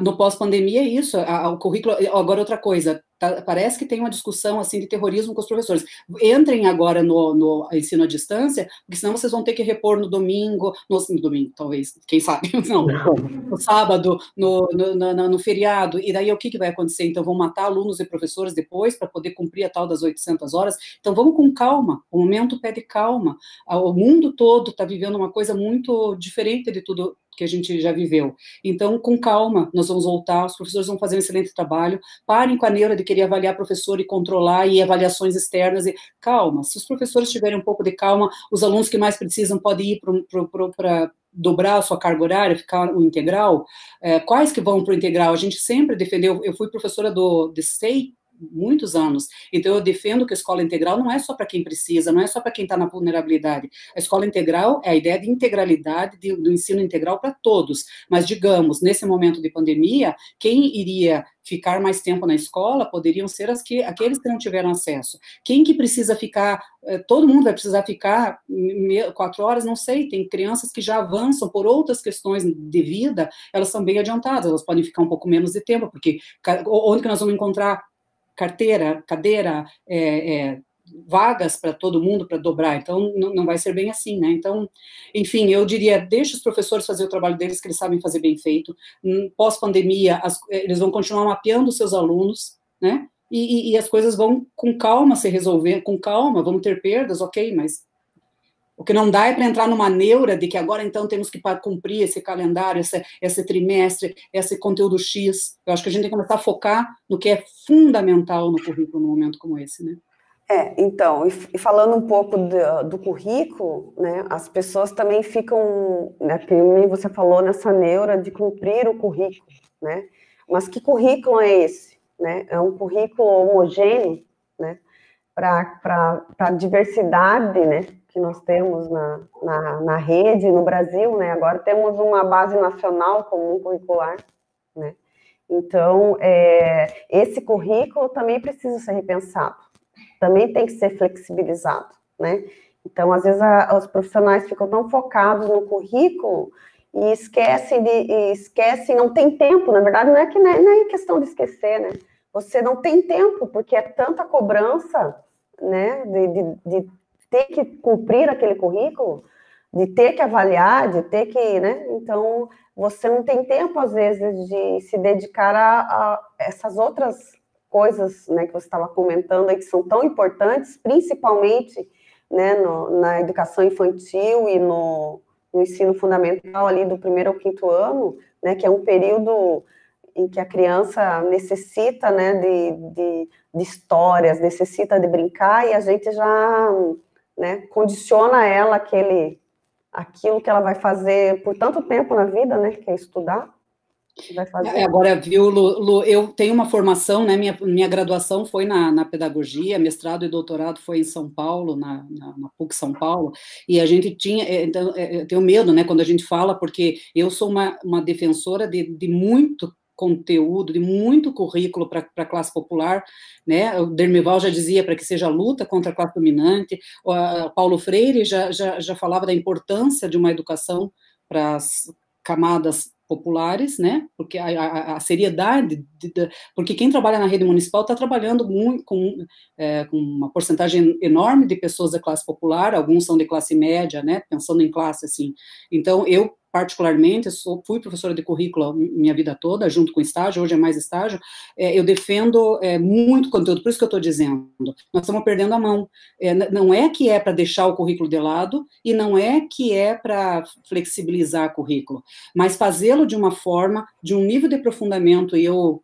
no pós-pandemia é isso, o currículo. Agora, outra coisa, parece que tem uma discussão assim de terrorismo com os professores. Entrem agora no ensino à distância, porque senão vocês vão ter que repor no domingo, talvez, quem sabe, não, no sábado, no feriado, e daí o que vai acontecer? Então, vão matar alunos e professores depois, para poder cumprir a tal das 800 horas. Então, vamos com calma, o momento pede calma. O mundo todo está vivendo uma coisa muito diferente de tudo que a gente já viveu. Então, com calma, nós vamos voltar, os professores vão fazer um excelente trabalho, parem com a neura de querer avaliar professor e controlar, e avaliações externas, e calma, se os professores tiverem um pouco de calma, os alunos que mais precisam podem ir para dobrar a sua carga horária, ficar o integral, quais que vão para o integral? A gente sempre defendeu, eu fui professora de SEI, muitos anos, então eu defendo que a escola integral não é só para quem precisa, não é só para quem está na vulnerabilidade, a escola integral é a ideia de integralidade, do ensino integral para todos, mas digamos, nesse momento de pandemia, quem iria ficar mais tempo na escola poderiam ser aqueles que não tiveram acesso, quem que precisa ficar, todo mundo vai precisar ficar 4 horas, não sei, tem crianças que já avançam por outras questões de vida, elas são bem adiantadas, elas podem ficar um pouco menos de tempo, porque onde que nós vamos encontrar cadeira, vagas para todo mundo, para dobrar, então não vai ser bem assim, né? Então, enfim, eu diria, deixa os professores fazer o trabalho deles, que eles sabem fazer bem feito, pós-pandemia, eles vão continuar mapeando os seus alunos, né? E as coisas vão com calma se resolver, com calma, vamos ter perdas, ok, mas o que não dá é para entrar numa neura de que agora, então, temos que cumprir esse calendário, esse trimestre, esse conteúdo X. Eu acho que a gente tem que começar a focar no que é fundamental no currículo num momento como esse, né? Então, e falando um pouco do currículo, né, as pessoas também ficam, né, como você falou, nessa neura de cumprir o currículo, né? Mas que currículo é esse? Né? É um currículo homogêneo, né? Para a diversidade, né, que nós temos na rede, no Brasil, né, agora temos uma base nacional comum curricular, né, então, esse currículo também precisa ser repensado, também tem que ser flexibilizado, né, então, às vezes, os profissionais ficam tão focados no currículo e esquecem, não tem tempo, na verdade, não é questão de esquecer, né, você não tem tempo, porque é tanta cobrança, né, de ter que cumprir aquele currículo, de ter que avaliar, de ter que, né, então, você não tem tempo, às vezes, de se dedicar a essas outras coisas, né, que você estava comentando aí, que são tão importantes, principalmente, né, na educação infantil e no ensino fundamental ali do 1º ao 5º ano, né, que é um período em que a criança necessita, né, de histórias, necessita de brincar, e a gente já, né, condiciona ela aquilo que ela vai fazer por tanto tempo na vida, né, que é estudar. Vai fazer. Agora, viu, Lu, eu tenho uma formação, né, minha graduação foi na pedagogia, mestrado e doutorado foi em São Paulo, na PUC São Paulo, e a gente tinha, então, eu tenho medo, né, quando a gente fala, porque eu sou uma defensora de muito conteúdo, de muito currículo para a classe popular, né, o Dermival já dizia para que seja luta contra a classe dominante, o Paulo Freire já falava da importância de uma educação para as camadas populares, né, porque a seriedade, porque quem trabalha na rede municipal está trabalhando muito com uma porcentagem enorme de pessoas da classe popular, alguns são de classe média, né, pensando em classe, assim, então eu, particularmente, fui professora de currículo minha vida toda, junto com estágio, hoje é mais estágio, eu defendo muito conteúdo, por isso que eu estou dizendo, nós estamos perdendo a mão, não é que é para deixar o currículo de lado, e não é que é para flexibilizar o currículo, mas fazê-lo de uma forma, de um nível de aprofundamento, e eu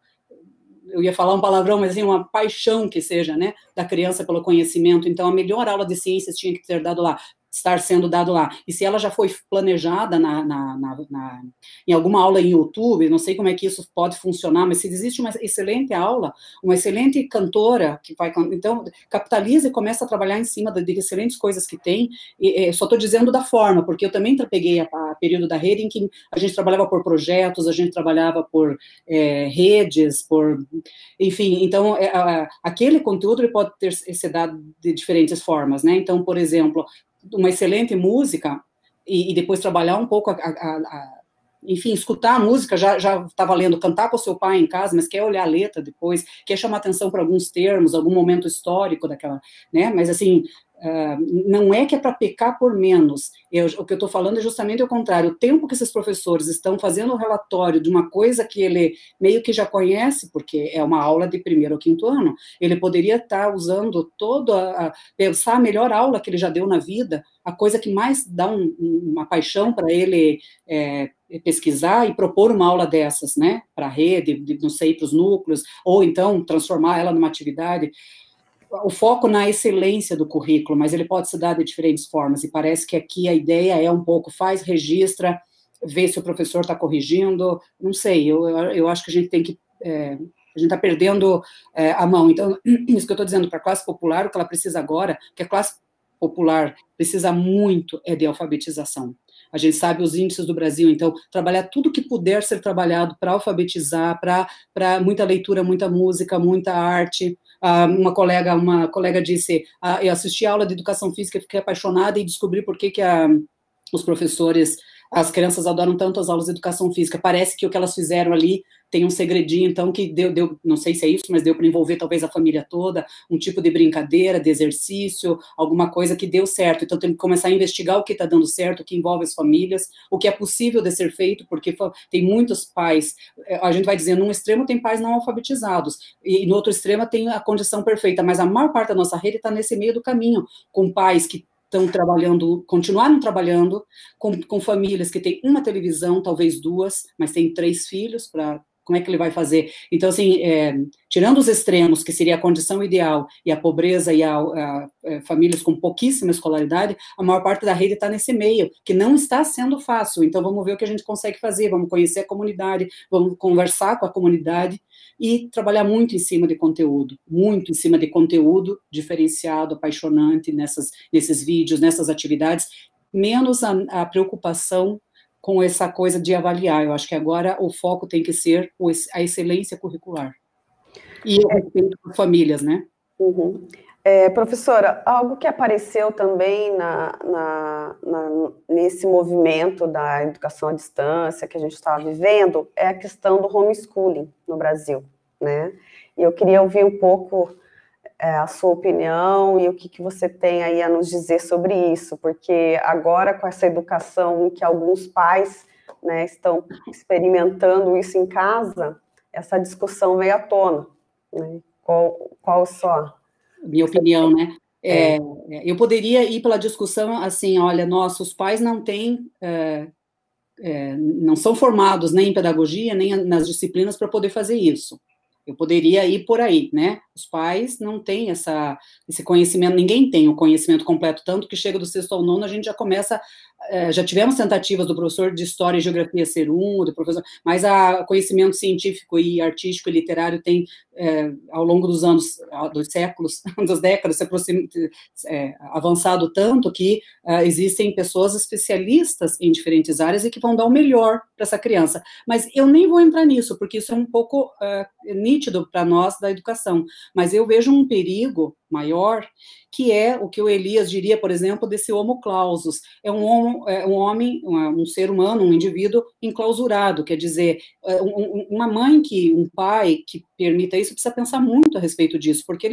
ia falar um palavrão, mas assim, uma paixão que seja, né, da criança pelo conhecimento, então a melhor aula de ciências tinha que ter dado lá, estar sendo dado lá. E se ela já foi planejada em alguma aula em YouTube, não sei como é que isso pode funcionar, mas se existe uma excelente aula, uma excelente cantora, que vai, então, capitaliza e começa a trabalhar em cima de excelentes coisas que tem, só estou dizendo da forma, porque eu também peguei a período da rede em que a gente trabalhava por projetos, a gente trabalhava por redes, enfim, então, aquele conteúdo ele pode ser dado de diferentes formas, né? Então, por exemplo, uma excelente música e depois trabalhar um pouco enfim, escutar a música já está valendo, cantar com o seu pai em casa, mas quer olhar a letra depois, quer chamar atenção para alguns termos, algum momento histórico daquela, né, mas assim, não é que é para pecar por menos, o que eu estou falando é justamente o contrário, o tempo que esses professores estão fazendo o relatório de uma coisa que ele meio que já conhece, porque é uma aula de 1º ou 5º ano, ele poderia estar usando pensar a melhor aula que ele já deu na vida, a coisa que mais dá uma paixão para ele pesquisar e propor uma aula dessas, né, para a rede, não sei, para os núcleos, ou então transformar ela numa atividade. O foco na excelência do currículo, mas ele pode se dar de diferentes formas, e parece que aqui a ideia é um pouco, registra, vê se o professor está corrigindo, não sei, eu acho que a gente tem que, a gente está perdendo a mão, então, isso que eu estou dizendo, para a classe popular, o que ela precisa agora, que a classe popular precisa muito de alfabetização. A gente sabe os índices do Brasil, então, trabalhar tudo que puder ser trabalhado para alfabetizar, para muita leitura, muita música, muita arte. Uma colega disse, eu assisti a aula de educação física, fiquei apaixonada e descobri por que os professores, as crianças adoram tanto as aulas de educação física, parece que o que elas fizeram ali tem um segredinho, então, que deu, não sei se é isso, mas deu para envolver talvez a família toda, um tipo de brincadeira, de exercício, alguma coisa que deu certo, então tem que começar a investigar o que está dando certo, o que envolve as famílias, o que é possível de ser feito, porque tem muitos pais, a gente vai dizer, num extremo tem pais não alfabetizados, e no outro extremo tem a condição perfeita, mas a maior parte da nossa rede está nesse meio do caminho, com pais que estão trabalhando, continuaram trabalhando, com famílias que têm uma televisão, talvez 2, mas tem 3 filhos, como é que ele vai fazer? Então, assim, tirando os extremos, que seria a condição ideal, e a pobreza e famílias com pouquíssima escolaridade, a maior parte da rede está nesse meio, que não está sendo fácil, então vamos ver o que a gente consegue fazer, vamos conhecer a comunidade, vamos conversar com a comunidade, e trabalhar muito em cima de conteúdo, muito em cima de conteúdo diferenciado, apaixonante nesses vídeos, nessas atividades, menos a preocupação com essa coisa de avaliar. Eu acho que agora o foco tem que ser a excelência curricular. E o respeito por famílias, né? Uhum. Professora, algo que apareceu também nesse movimento da educação à distância que a gente está vivendo é a questão do homeschooling no Brasil, né? E eu queria ouvir um pouco a sua opinião e o que você tem aí a nos dizer sobre isso, porque agora com essa educação em que alguns pais, né, estão experimentando isso em casa, essa discussão veio à tona, né? Qual só? Minha opinião, né? Eu poderia ir pela discussão assim, olha, nossos pais não têm, não são formados nem em pedagogia, nem nas disciplinas para poder fazer isso. Eu poderia ir por aí, né? Os pais não têm esse conhecimento, ninguém tem o conhecimento completo, tanto que chega do 6º ao 9º, a gente já começa, já tivemos tentativas do professor de História e Geografia ser do professor, mas o conhecimento científico e artístico e literário tem, ao longo dos anos, dos séculos, das décadas, avançado tanto que existem pessoas especialistas em diferentes áreas e que vão dar o melhor para essa criança. Mas eu nem vou entrar nisso, porque isso é um pouco nítido para nós da educação, mas eu vejo um perigo maior, que é o que o Elias diria, por exemplo, desse homo clausus, é um homem, um ser humano, um indivíduo enclausurado, quer dizer, uma mãe, um pai que permita isso, precisa pensar muito a respeito disso, porque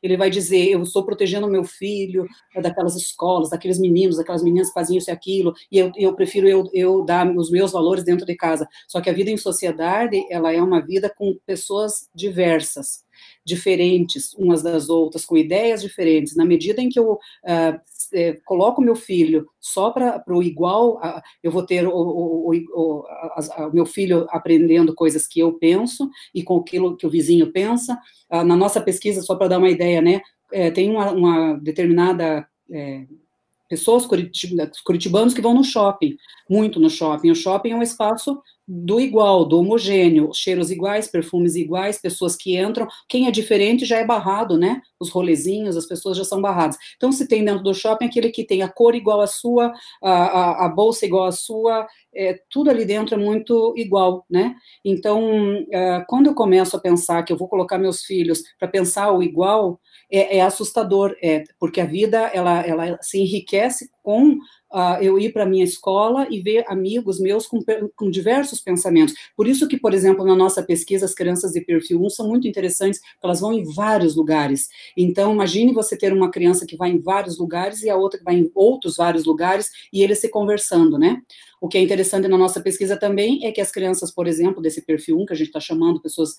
ele vai dizer, eu estou protegendo o meu filho daquelas escolas, daqueles meninos, daquelas meninas que faziam isso e aquilo, e eu prefiro eu dar os meus valores dentro de casa, só que a vida em sociedade, ela é uma vida com pessoas diversas, diferentes umas das outras, com ideias diferentes, na medida em que eu coloco meu filho só para o igual, eu vou ter o meu filho aprendendo coisas que eu penso, e com aquilo que o vizinho pensa. Na nossa pesquisa, só para dar uma ideia, né, tem uma determinada pessoas curitibanos que vão no shopping, muito no shopping. O shopping é um espaço do igual, do homogêneo, cheiros iguais, perfumes iguais, pessoas que entram, quem é diferente já é barrado, né? Os rolezinhos, as pessoas já são barradas. Então, se tem dentro do shopping aquele que tem a cor igual à sua, a bolsa igual à sua, tudo ali dentro é muito igual, né? Então, quando eu começo a pensar que eu vou colocar meus filhos para pensar o igual, é assustador, porque a vida, ela se enriquece com eu ir para a minha escola e ver amigos meus com diversos pensamentos. Por isso que, por exemplo, na nossa pesquisa, as crianças de perfil 1 são muito interessantes, porque elas vão em vários lugares. Então, imagine você ter uma criança que vai em vários lugares e a outra que vai em outros vários lugares, e eles se conversando, né? O que é interessante na nossa pesquisa também é que as crianças, por exemplo, desse perfil 1, que a gente está chamando pessoas,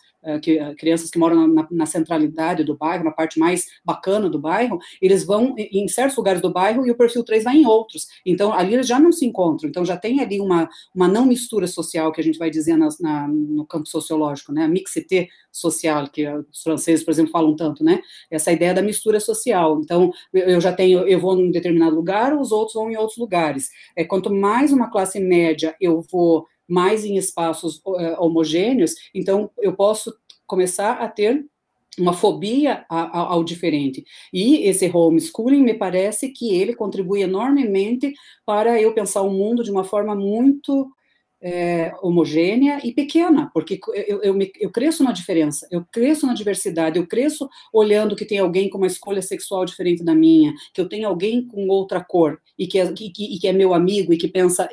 crianças que moram na centralidade do bairro, na parte mais bacana do bairro, eles vão em certos lugares do bairro e o perfil 3 vai em outros. Então, ali eles já não se encontram. Então, já tem ali uma não mistura social, que a gente vai dizer no campo sociológico, né? A mixité social, que os franceses, por exemplo, falam tanto, né? Essa ideia da mistura social. Então, eu vou em um determinado lugar, os outros vão em outros lugares. Quanto mais uma classe média eu vou mais em espaços homogêneos, então eu posso começar a ter uma fobia ao diferente. E esse homeschooling, me parece que ele contribui enormemente para eu pensar o mundo de uma forma muito homogênea e pequena, porque eu cresço na diferença, eu cresço na diversidade, eu cresço olhando que tem alguém com uma escolha sexual diferente da minha, que eu tenho alguém com outra cor, e que é meu amigo, e que pensa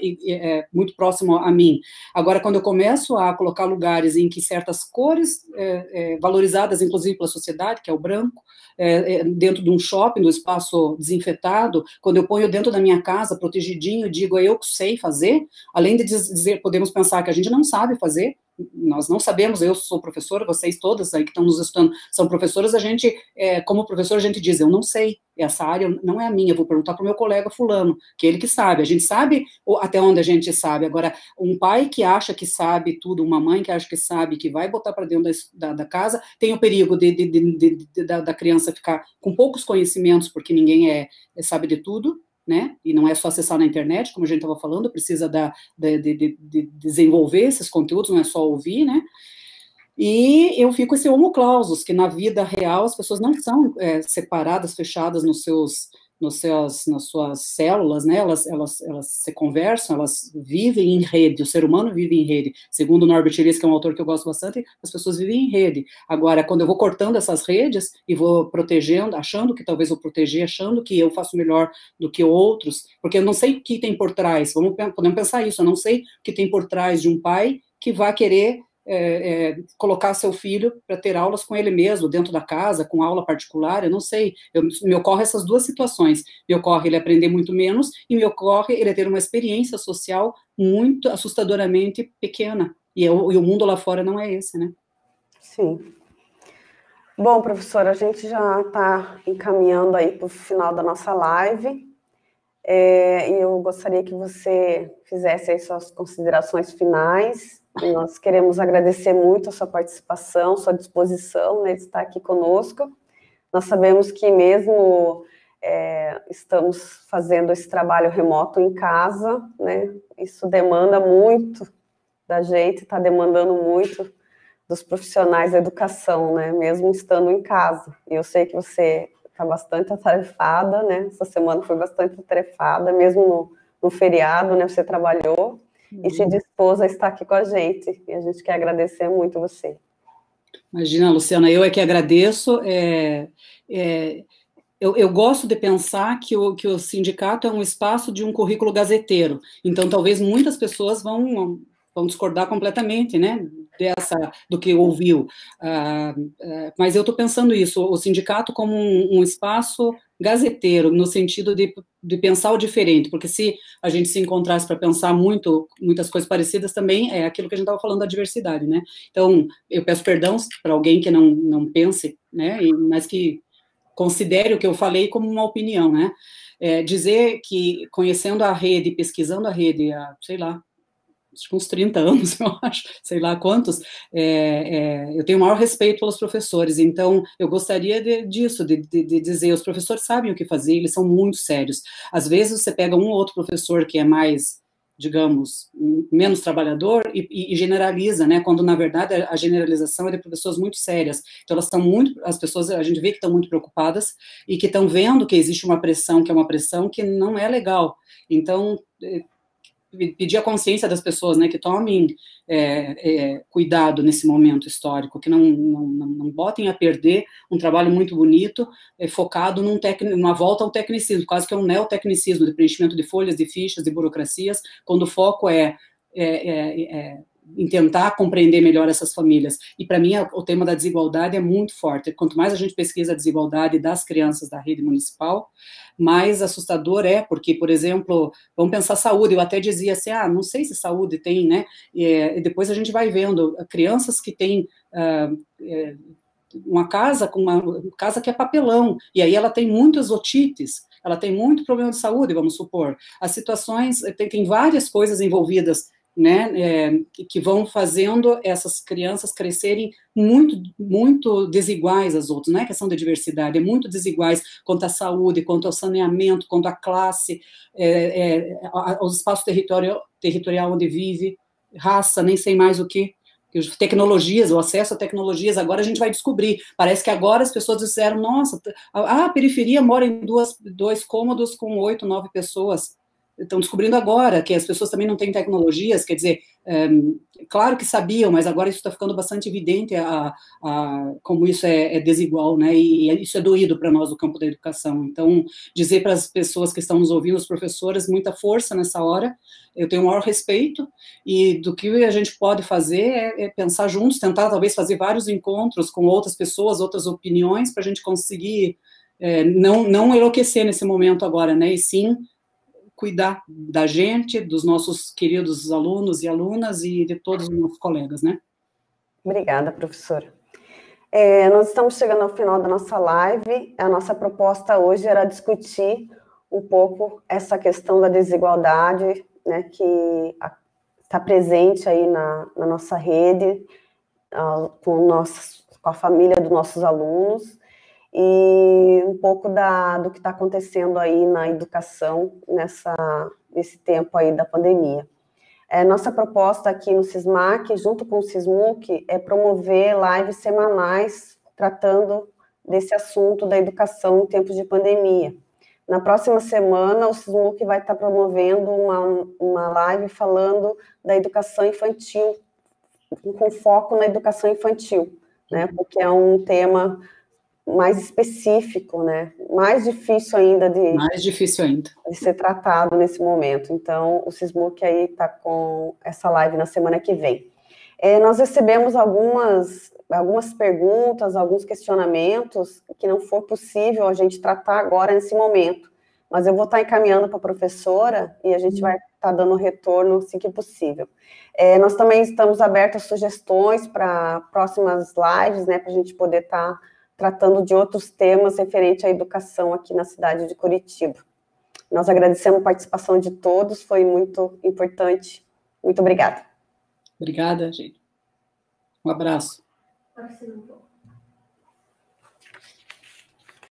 muito próximo a mim. Agora, quando eu começo a colocar lugares em que certas cores, valorizadas inclusive pela sociedade, que é o branco, dentro de um shopping, do espaço desinfetado, quando eu ponho dentro da minha casa, protegidinho, digo, eu que sei fazer, além de dizer, podemos pensar que a gente não sabe fazer, nós não sabemos, eu sou professora, vocês todas aí que estão nos estudando são professoras, a gente, como professor, a gente diz, eu não sei, essa área não é a minha, eu vou perguntar para o meu colega fulano, que é ele que sabe, a gente sabe até onde a gente sabe. Agora, um pai que acha que sabe tudo, uma mãe que acha que sabe, que vai botar para dentro da casa, tem o perigo da criança ficar com poucos conhecimentos, porque ninguém sabe de tudo, né? E não é só acessar na internet, como a gente estava falando, precisa de desenvolver esses conteúdos, não é só ouvir, né? E eu fico esse homo clausus, que na vida real as pessoas não são separadas, fechadas nas suas células, né? Elas se conversam, elas vivem em rede, o ser humano vive em rede. Segundo Norbert Elias, que é um autor que eu gosto bastante, as pessoas vivem em rede. Agora, quando eu vou cortando essas redes e vou protegendo, achando que talvez vou proteger, achando que eu faço melhor do que outros, porque eu não sei o que tem por trás, podemos pensar isso, eu não sei o que tem por trás de um pai que vai querer colocar seu filho para ter aulas com ele mesmo, dentro da casa, com aula particular, eu não sei, me ocorre essas duas situações, me ocorre ele aprender muito menos, e me ocorre ele ter uma experiência social muito assustadoramente pequena, e o mundo lá fora não é esse, né? Sim. Bom, professora, a gente já está encaminhando aí para o final da nossa live, e eu gostaria que você fizesse aí suas considerações finais. Nós queremos agradecer muito a sua participação, sua disposição, né, de estar aqui conosco. Nós sabemos que mesmo estamos fazendo esse trabalho remoto em casa, né, isso demanda muito da gente, está demandando muito dos profissionais da educação, né, mesmo estando em casa. E eu sei que você está bastante atarefada, né, essa semana foi bastante atarefada, mesmo no feriado, né, você trabalhou, e se dispôs a estar aqui com a gente, e a gente quer agradecer muito você. Imagina, Luciana, eu que agradeço, eu gosto de pensar que o sindicato é um espaço de um currículo gazeteiro, então talvez muitas pessoas vão discordar completamente, né, do que ouviu, mas eu estou pensando isso, o sindicato como um espaço gazeteiro, no sentido de pensar o diferente, porque se a gente se encontrasse para pensar muitas coisas parecidas, também é aquilo que a gente estava falando da diversidade, né, então eu peço perdão para alguém que não pense, né, mas que considere o que eu falei como uma opinião, né, dizer que conhecendo a rede, pesquisando a rede, sei lá, uns 30 anos, eu acho, sei lá quantos, eu tenho o maior respeito pelos professores, então eu gostaria disso, de dizer, os professores sabem o que fazer, eles são muito sérios. Às vezes você pega um ou outro professor que é mais, digamos, menos trabalhador e generaliza, né, quando na verdade a generalização é de pessoas muito sérias, então elas estão muito, as pessoas, a gente vê que estão muito preocupadas e que estão vendo que existe uma pressão, que é uma pressão que não é legal, então pedir a consciência das pessoas, né, que tomem cuidado nesse momento histórico, que não botem a perder um trabalho muito bonito, focado numa volta ao tecnicismo, quase que é um neotecnicismo, de preenchimento de folhas, de fichas, de burocracias, quando o foco em tentar compreender melhor essas famílias. E, para mim, o tema da desigualdade é muito forte. Quanto mais a gente pesquisa a desigualdade das crianças da rede municipal, mais assustador porque, por exemplo, vamos pensar saúde, eu até dizia assim, não sei se saúde tem, né, e depois a gente vai vendo, crianças que têm uma casa que é papelão, e aí ela tem muitas otites, ela tem muito problema de saúde, vamos supor, as situações, tem várias coisas envolvidas, né, que vão fazendo essas crianças crescerem muito, muito desiguais às outras, não é questão de diversidade, é muito desiguais quanto à saúde, quanto ao saneamento, quanto à classe, ao espaço territorial onde vive, raça, nem sei mais o que, tecnologias, o acesso a tecnologias, agora a gente vai descobrir, parece que agora as pessoas disseram, nossa, a periferia mora em dois cômodos com 8, 9 pessoas, estão descobrindo agora que as pessoas também não têm tecnologias, quer dizer, claro que sabiam, mas agora isso está ficando bastante evidente como isso é desigual, né, e isso é doído para nós do campo da educação. Então, dizer para as pessoas que estão nos ouvindo, os professores, muita força nessa hora, eu tenho o maior respeito, e do que a gente pode fazer é pensar juntos, tentar talvez fazer vários encontros com outras pessoas, outras opiniões, para a gente conseguir não enlouquecer nesse momento agora, né, e sim cuidar da gente, dos nossos queridos alunos e alunas e de todos os nossos colegas, né? Obrigada, professora. Nós estamos chegando ao final da nossa live. A nossa proposta hoje era discutir um pouco essa questão da desigualdade, né, que está presente aí na nossa rede, com a família dos nossos alunos, e um pouco do que está acontecendo aí na educação nesse tempo aí da pandemia. Nossa proposta aqui no SISMAC, junto com o SISMUC, é promover lives semanais tratando desse assunto da educação em tempos de pandemia. Na próxima semana, o SISMUC vai estar promovendo uma live falando da educação infantil, com foco na educação infantil, né, porque é um tema mais específico, né, mais difícil ainda de ser tratado nesse momento. Então, o SISMUC aí está com essa live na semana que vem. Nós recebemos algumas perguntas, alguns questionamentos que não foi possível a gente tratar agora nesse momento, mas eu vou estar encaminhando para a professora e a gente vai estar dando retorno assim que possível. Nós também estamos abertos a sugestões para próximas lives, né, para a gente poder estar tratando de outros temas referentes à educação aqui na cidade de Curitiba. Nós agradecemos a participação de todos, foi muito importante. Muito obrigada. Obrigada, gente. Um abraço.